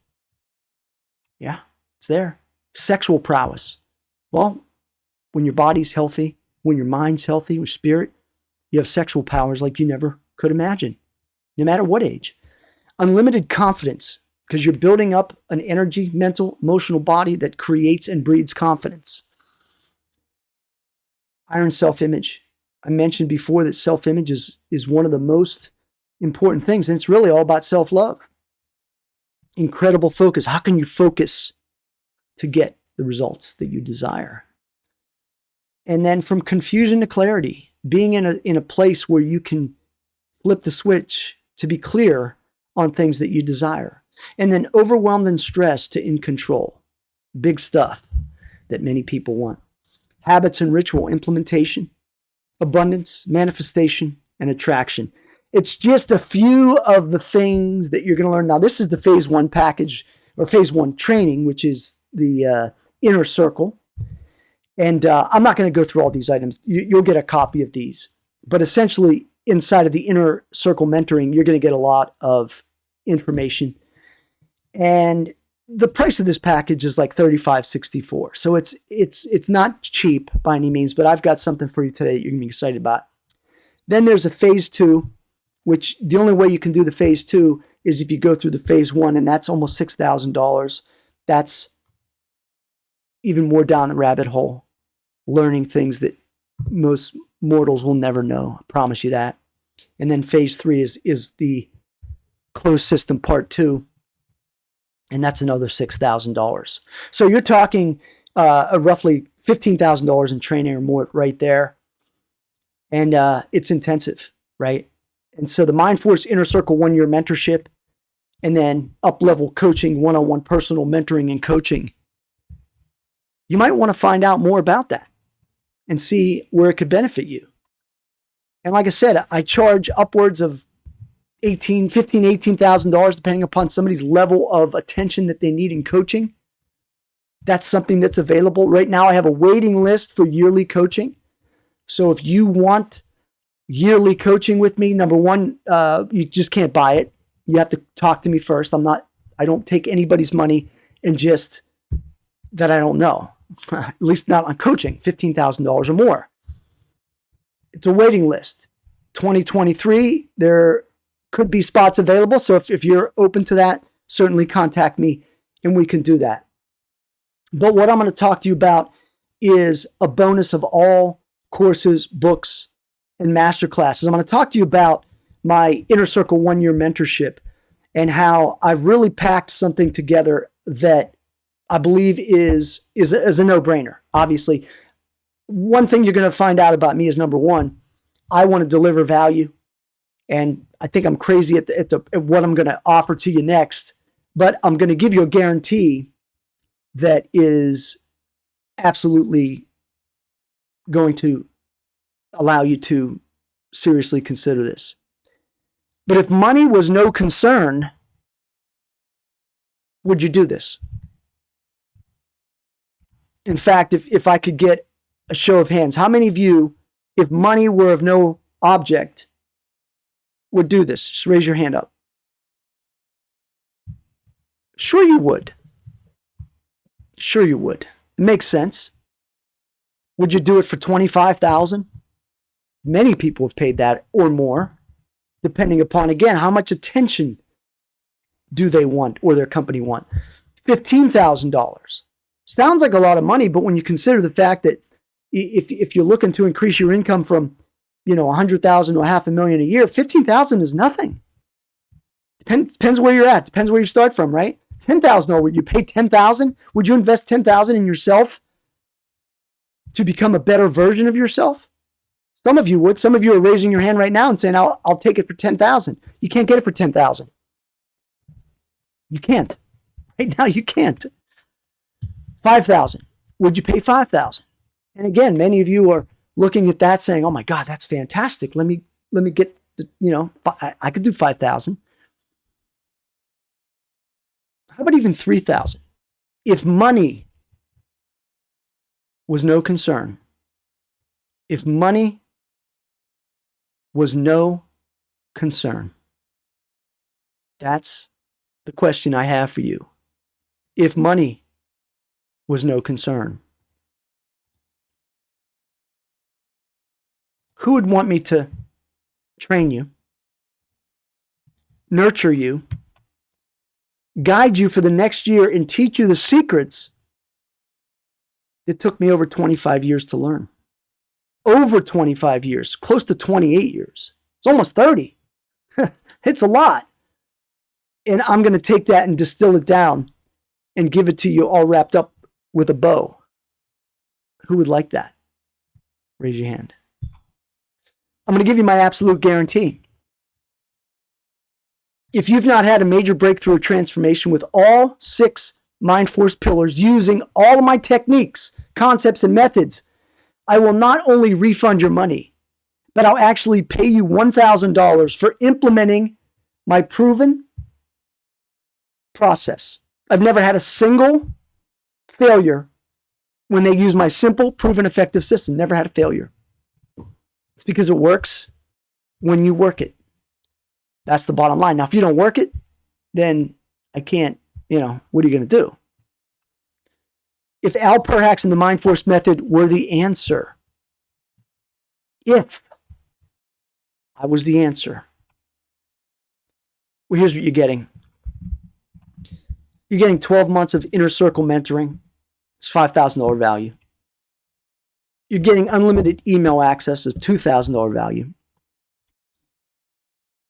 Yeah, it's there. Sexual prowess. Well, when your body's healthy, when your mind's healthy, your spirit, you have sexual powers like you never could imagine, no matter what age. Unlimited confidence, because you're building up an energy, mental, emotional body that creates and breeds confidence. Iron self-image. I mentioned before that self-image is one of the most important things, and it's really all about self-love. Incredible focus. How can you focus to get the results that you desire. And then from confusion to clarity, being in a place where you can flip the switch to be clear on things that you desire. And then overwhelmed and stressed to in control. Big stuff that many people want. Habits and ritual implementation, abundance, manifestation, and attraction. It's just a few of the things that you're going to learn. Now, this is the phase 1 package or phase 1 training, which is the inner circle. And I'm not going to go through all these items. You'll get a copy of these. But essentially, inside of the inner circle mentoring, you're going to get a lot of information. And the price of this package is like $35.64. So it's not cheap by any means, but I've got something for you today that you're going to be excited about. Then there's a phase 2, which the only way you can do the phase 2 is if you go through the phase 1, and that's almost $6,000. That's even more down the rabbit hole, learning things that most mortals will never know. I promise you that. And then phase 3 is the closed system part 2. And that's another $6,000. So you're talking roughly $15,000 in training or more right there. And it's intensive, right? And so the Mind Force Inner Circle 1-year mentorship, and then up-level coaching, one-on-one personal mentoring and coaching. You might want to find out more about that and see where it could benefit you. And like I said, I charge upwards of $18,000 depending upon somebody's level of attention that they need in coaching. That's something that's available. Right now, I have a waiting list for yearly coaching. So if you want yearly coaching with me, number one, you just can't buy it. You have to talk to me first. I don't take anybody's money and just that I don't know, at least not on coaching, $15,000 or more. It's a waiting list. 2023, there could be spots available. So if you're open to that, certainly contact me and we can do that. But what I'm going to talk to you about is a bonus of all courses, books, and masterclasses. I'm going to talk to you about my Inner Circle 1-year mentorship and how I've really packed something together that I believe is a no-brainer. Obviously, one thing you're going to find out about me is, number one, I want to deliver value. And I think I'm crazy at what I'm going to offer to you next. But I'm going to give you a guarantee that is absolutely going to allow you to seriously consider this. But if money was no concern, would you do this? In fact, if I could get a show of hands, how many of you, if money were of no object, would do this? Just raise your hand up. Sure you would. Sure you would. It makes sense. Would you do it for $25,000? Many people have paid that or more, depending upon, again, how much attention do they want or their company want. $15,000. Sounds like a lot of money, but when you consider the fact that if you're looking to increase your income from, $100,000 to $500,000 a year, $15,000 is nothing. Depends where you're at. Depends where you start from, right? $10,000. Would you pay $10,000? Would you invest $10,000 in yourself to become a better version of yourself? Some of you would. Some of you are raising your hand right now and saying, "I'll take it for $10,000." You can't get it for $10,000. You can't. Right now, you can't. $5,000. Would you pay $5,000? And again, many of you are looking at that saying, "Oh my God, that's fantastic. Let me get I could do $5,000." How about even $3,000? If money was no concern, if money was no concern, that's the question I have for you. If money was no concern, who would want me to train you, nurture you, guide you for the next year, and teach you the secrets that took me over 25 years to learn? Over 25 years, close to 28 years. It's almost 30. It's a lot. And I'm going to take that and distill it down and give it to you all wrapped up with a bow. Who would like that? Raise your hand. I'm going to give you my absolute guarantee. If you've not had a major breakthrough or transformation with all 6 Mind Force pillars using all of my techniques, concepts, and methods, I will not only refund your money, but I'll actually pay you $1,000 for implementing my proven process. I've never had a single failure when they use my simple, proven, effective system. Never had a failure. It's because it works when you work it. That's the bottom line. Now, if you don't work it, then I can't, what are you going to do? If Al Perhacs and the Mind Force method were the answer, if I was the answer, well, here's what you're getting. You're getting 12 months of inner circle mentoring. It's $5,000 value. You're getting unlimited email access. It's $2,000 value.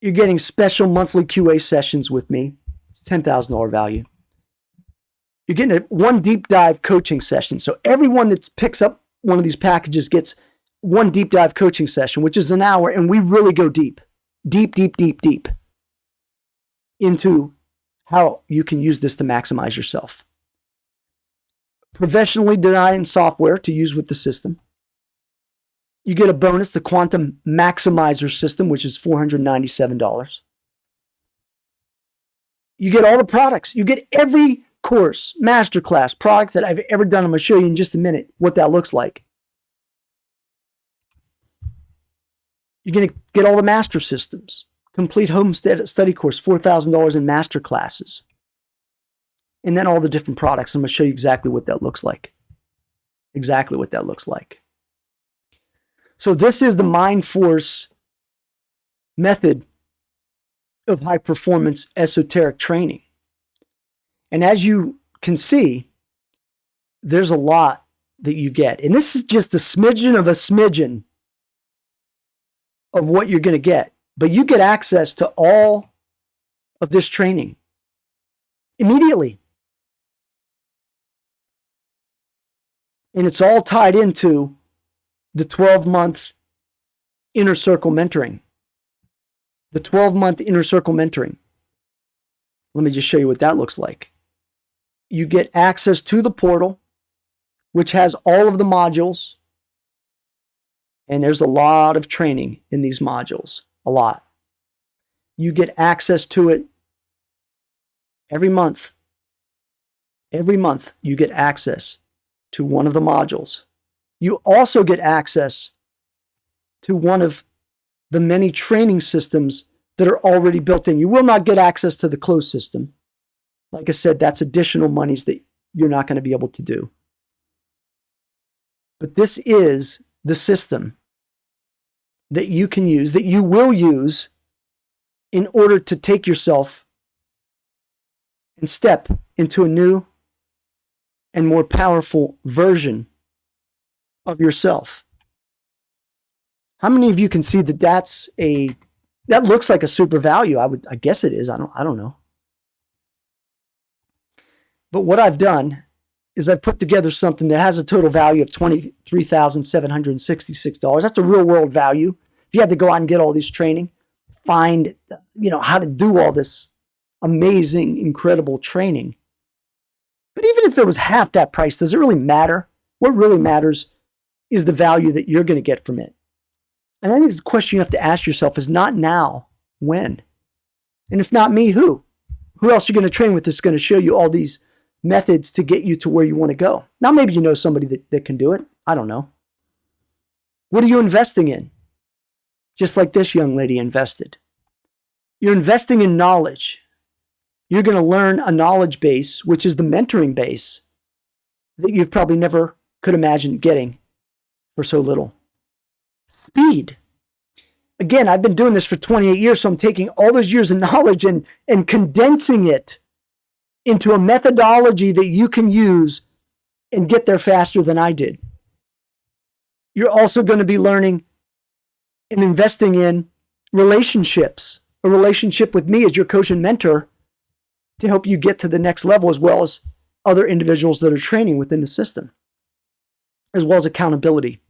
You're getting special monthly QA sessions with me. It's $10,000 value. You're getting one deep dive coaching session. So everyone that picks up one of these packages gets one deep dive coaching session, which is an hour, and we really go deep into how you can use this to maximize yourself. Professionally designed software to use with the system. You get a bonus, the Quantum Maximizer system, which is $497. You get all the products. You get every course, masterclass, products that I've ever done. I'm going to show you in just a minute what that looks like. You're going to get all the master systems, complete home study course, $4,000 in master classes, and then all the different products. I'm going to show you exactly what that looks like. Exactly what that looks like. So this is the Mind Force method of high performance esoteric training. And as you can see, there's a lot that you get. And this is just a smidgen of what you're going to get. But you get access to all of this training immediately. And it's all tied into the 12-month inner circle mentoring. The 12-month inner circle mentoring. Let me just show you what that looks like. You get access to the portal, which has all of the modules. And there's a lot of training in these modules. A lot. You get access to it every month. Every month you get access to one of the modules. You also get access to one of the many training systems that are already built in. You will not get access to the closed system. Like I said, that's additional monies that you're not going to be able to do. But this is the system that you can use, that you will use in order to take yourself and step into a new and more powerful version of yourself. How many of you can see that that looks like a super value? I guess it is. I don't know. But what I've done is I've put together something that has a total value of $23,766. That's a real world value. If you had to go out and get all this training, find, how to do all this amazing, incredible training. But even if it was half that price, does it really matter? What really matters is the value that you're going to get from it. And I think the question you have to ask yourself is not now, when? And if not me, who? Who else are you going to train with that's going to show you all these methods to get you to where you want to go? Now, maybe you know somebody that can do it. I don't know. What are you investing in? Just like this young lady invested. You're investing in knowledge. You're going to learn a knowledge base, which is the mentoring base that you've probably never could imagine getting for so little. Speed. Again, I've been doing this for 28 years, so I'm taking all those years of knowledge and condensing it into a methodology that you can use and get there faster than I did. You're also going to be learning and investing in relationships, a relationship with me as your coach and mentor to help you get to the next level, as well as other individuals that are training within the system, as well as accountability.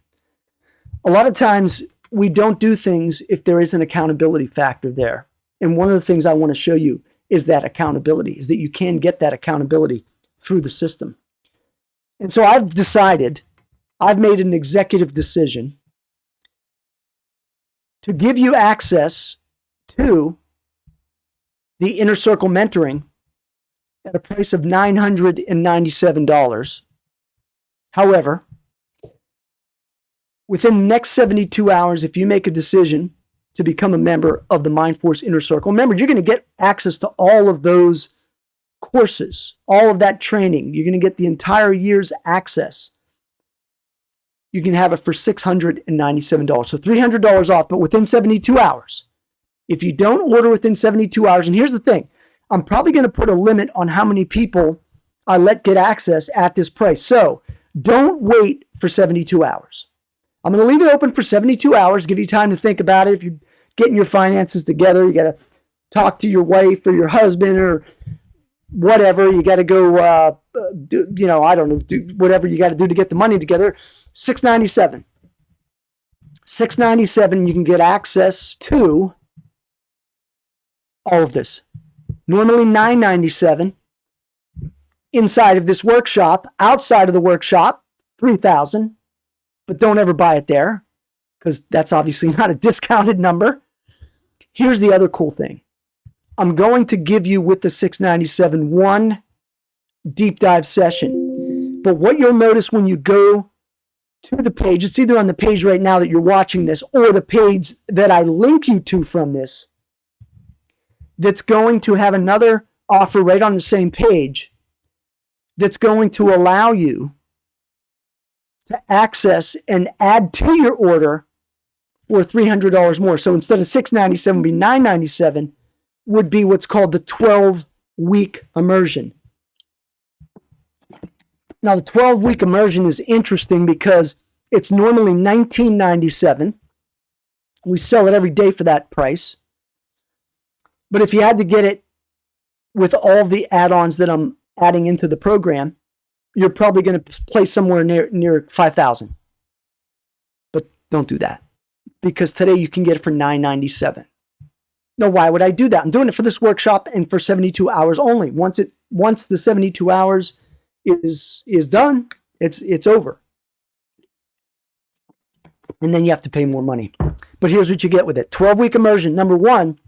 A lot of times we don't do things if there is an accountability factor there. And one of the things I want to show you is that accountability, is that you can get that accountability through the system. And so I've made an executive decision to give you access to the Inner Circle mentoring at a price of $997. However, within the next 72 hours, if you make a decision to become a member of the Mindforce Inner Circle, remember, you're going to get access to all of those courses, all of that training. You're going to get the entire year's access. You can have it for $697. So $300 off, but within 72 hours. If you don't order within 72 hours, and here's the thing, I'm probably going to put a limit on how many people I let get access at this price. So don't wait for 72 hours. I'm going to leave it open for 72 hours, give you time to think about it. If you're getting your finances together, you got to talk to your wife or your husband or whatever. You got to go, I don't know, do whatever you got to do to get the money together. $697. $697, you can get access to all of this. Normally $997 inside of this workshop. Outside of the workshop, $3,000. But don't ever buy it there because that's obviously not a discounted number. Here's the other cool thing. I'm going to give you with the $697 one deep dive session. But what you'll notice when you go to the page, it's either on the page right now that you're watching this or the page that I link you to from this, that's going to have another offer right on the same page that's going to allow you to access and add to your order for $300 more. So instead of $697 would be $997, would be what's called the 12-week immersion. Now the 12-week immersion is interesting because it's normally $1997. We sell it every day for that price. But if you had to get it with all the add-ons that I'm adding into the program, you're probably going to play somewhere near $5,000. But don't do that because today you can get it for $997. Now, why would I do that? I'm doing it for this workshop and for 72 hours only. Once the 72 hours is done, it's over. And then you have to pay more money. But here's what you get with it. 12-week immersion. Number one,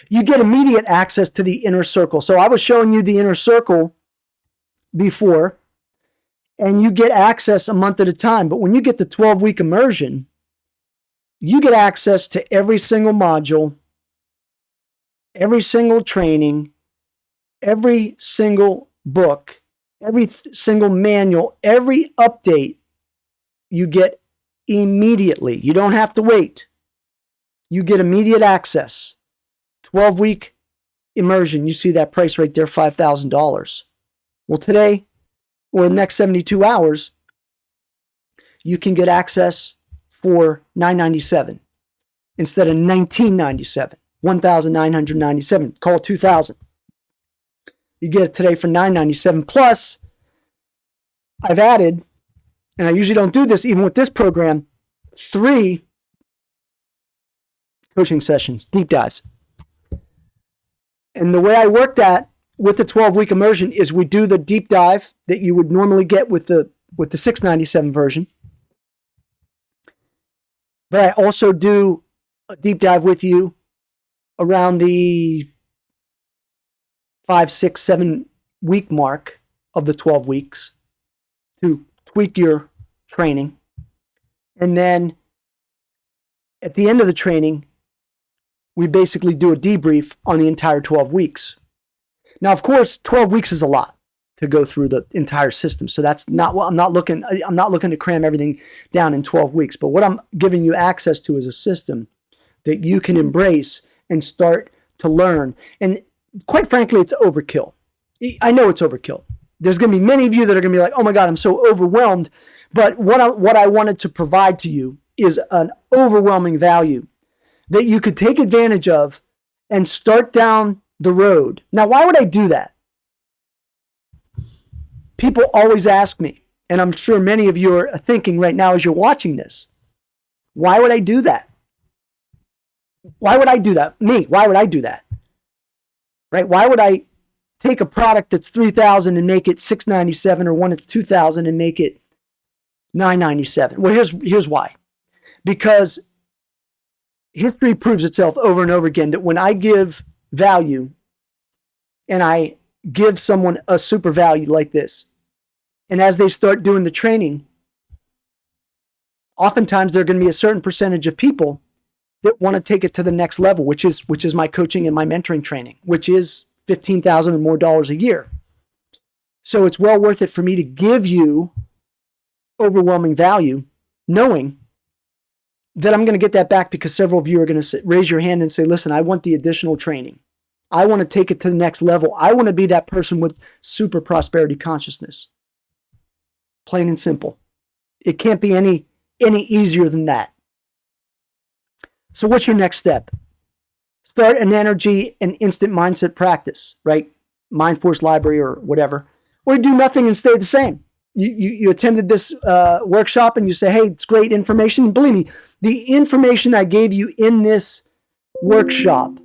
you get immediate access to the Inner Circle. So I was showing you the Inner Circle before, and you get access a month at a time. But when you get the 12-week immersion, you get access to every single module, every single training, every single book, every single manual, every update you get immediately. You don't have to wait. You get immediate access. 12-week immersion. You see that price right there, $5,000. Well, today, or the next 72 hours, you can get access for $997 instead of $1997, $1,997. Call it $2,000. You get it today for $997. Plus, I've added, and I usually don't do this even with this program, 3 coaching sessions, deep dives. And the way I work that with the 12-week immersion is we do the deep dive that you would normally get with the $697 version. But I also do a deep dive with you around the 5, 6, 7 week mark of the 12 weeks to tweak your training. And then at the end of the training, we basically do a debrief on the entire 12 weeks. Now, of course, 12 weeks is a lot to go through the entire system. So that's not what I'm not looking to cram everything down in 12 weeks. But what I'm giving you access to is a system that you can embrace and start to learn. And quite frankly, it's overkill. I know it's overkill. There's going to be many of you that are going to be like, oh my God, I'm so overwhelmed. But what I wanted to provide to you is an overwhelming value that you could take advantage of and start down the road. Now, why would I do that? people always ask me, and I'm sure many of you are thinking right now as you're watching this, why would I do that? Why would I do that? Me, why would I do that? Right? Why would I take a product that's $3,000 and make it $697, or one that's $2,000 and make it $997? Well, here's why. Because history proves itself over and over again that when I give value and I give someone a super value like this, and as they start doing the training, oftentimes there are going to be a certain percentage of people that want to take it to the next level, which is my coaching and my mentoring training, which is $15,000 or more a year. So it's well worth it for me to give you overwhelming value, knowing that I'm going to get that back, because several of you are going to raise your hand and say, listen, I want the additional training. I want to take it to the next level. I want to be that person with super prosperity consciousness. Plain and simple. It can't be any easier than that. So what's your next step? Start an energy and instant mindset practice, right? Mind Force Library or whatever. Or do nothing and stay the same. You attended this workshop and you say, hey, it's great information. Believe me, the information I gave you in this workshop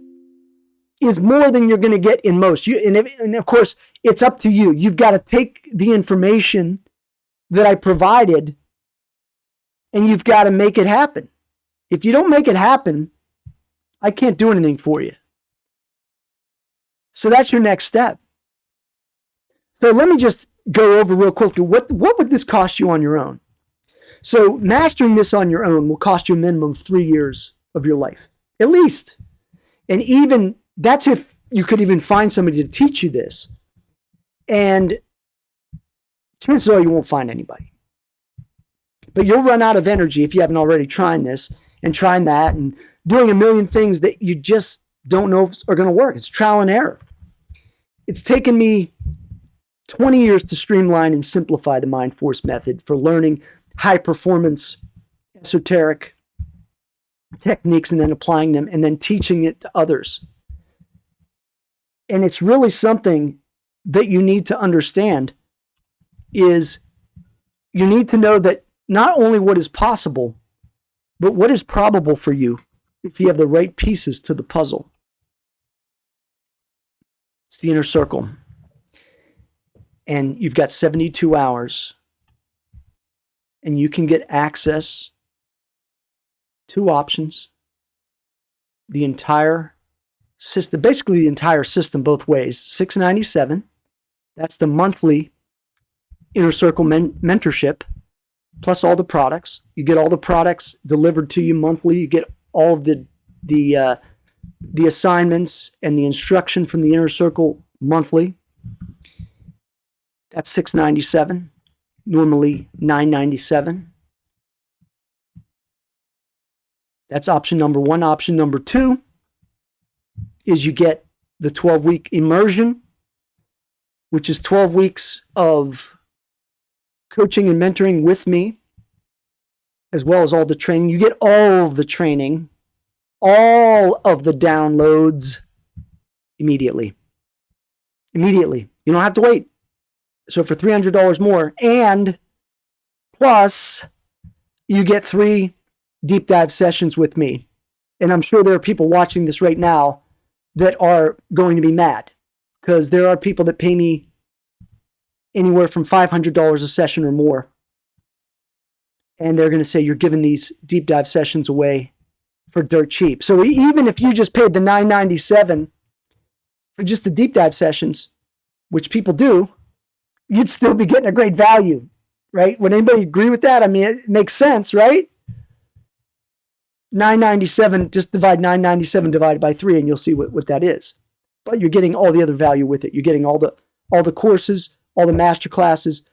is more than you're going to get in most. And of course, it's up to you. You've got to take the information that I provided and you've got to make it happen. If you don't make it happen, I can't do anything for you. So that's your next step. So let me just go over real quickly. What would this cost you on your own? So mastering this on your own will cost you a minimum of 3 years of your life, at least. And even that's if you could even find somebody to teach you this. And chances are you won't find anybody. But you'll run out of energy if you haven't already tried this and trying that and doing a million things that you just don't know if are going to work. It's trial and error. It's taken me 20 years to streamline and simplify the Mind Force method for learning high performance, esoteric techniques and then applying them and then teaching it to others. And it's really something that you need to understand is you need to know that not only what is possible, but what is probable for you if you have the right pieces to the puzzle. It's the inner circle. And you've got 72 hours and you can get access to options, the entire system, basically the entire system both ways. $697, that's the monthly inner circle mentorship, plus all the products. You get all the products delivered to you monthly. You get all of the assignments and the instruction from the inner circle monthly. That's $697, normally $997. That's option number one. Option number two is you get the 12-week immersion, which is 12 weeks of coaching and mentoring with me, as well as all the training. You get all of the training, all of the downloads immediately. Immediately. You don't have to wait. So for $300 more, and plus you get 3 deep dive sessions with me. And I'm sure there are people watching this right now that are going to be mad, because there are people that pay me anywhere from $500 a session or more. And they're going to say, you're giving these deep dive sessions away for dirt cheap. So even if you just paid the $997 for just the deep dive sessions, which people do, you'd still be getting a great value, right? Would anybody agree with that? I mean, it makes sense, right? $997, just divide $997 divided by 3 and you'll see what that is. But you're getting all the other value with it. You're getting all the courses, all the master classes,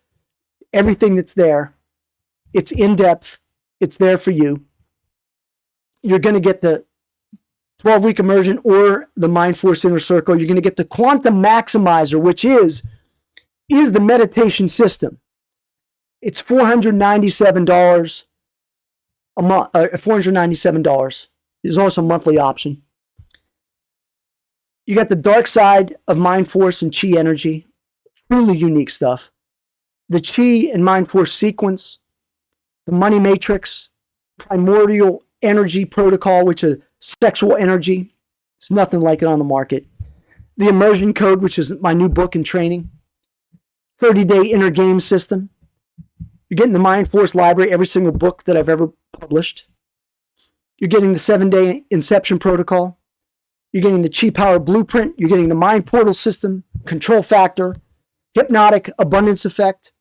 everything that's there. It's in depth. It's there for you. You're going to get the 12-week immersion or the Mind Force Inner Circle. You're going to get the Quantum Maximizer, which is the meditation system. It's $497 a month. $497 is also a monthly option. You got the dark side of Mind Force and Chi energy, truly unique stuff. the Chi and Mind Force sequence, the Money Matrix, Primordial Energy Protocol, which is sexual energy. It's nothing like it on the market. The Immersion Code, which is my new book and training. 30-day inner game system. You're getting the Mind Force library, every single book that I've ever published. You're getting the 7-day Inception Protocol. You're getting the Chi Power Blueprint. You're getting the Mind Portal System, Control Factor, Hypnotic Abundance Effect.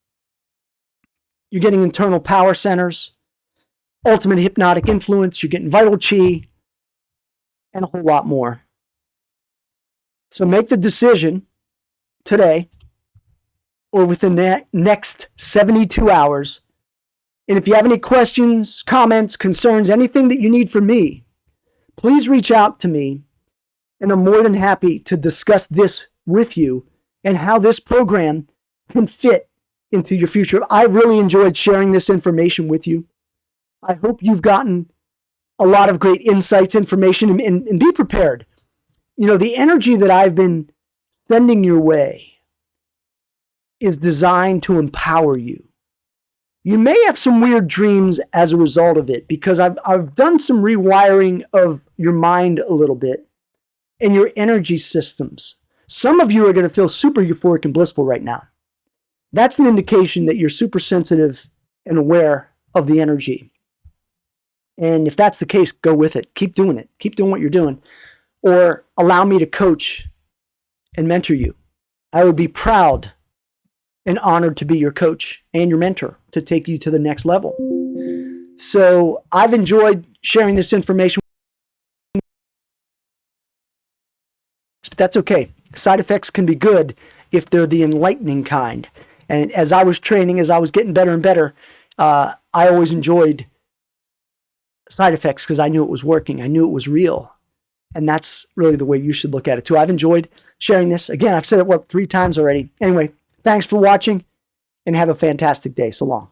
You're getting internal power centers, ultimate hypnotic influence. You're getting vital chi, and a whole lot more. So make the decision today or within the next 72 hours. And if you have any questions, comments, concerns, anything that you need from me, please reach out to me. And I'm more than happy to discuss this with you and how this program can fit into your future. I really enjoyed sharing this information with you. I hope you've gotten a lot of great insights, information, and be prepared. You know, the energy that I've been sending your way is designed to empower you. You may have some weird dreams as a result of it because I've done some rewiring of your mind a little bit and your energy systems. Some of you are going to feel super euphoric and blissful right now. That's an indication that you're super sensitive and aware of the energy. And if that's the case, go with it. Keep doing it. Keep doing what you're doing. Or allow me to coach and mentor you. I would be proud and honored to be your coach and your mentor to take you to the next level. So I've enjoyed sharing this information. But that's okay. Side effects can be good if they're the enlightening kind. And as I was training, as I was getting better and better, I always enjoyed side effects because I knew it was working. I knew it was real. And that's really the way you should look at it too. I've enjoyed sharing this. Again, I've said it 3 times already. Anyway, thanks for watching and have a fantastic day. So long.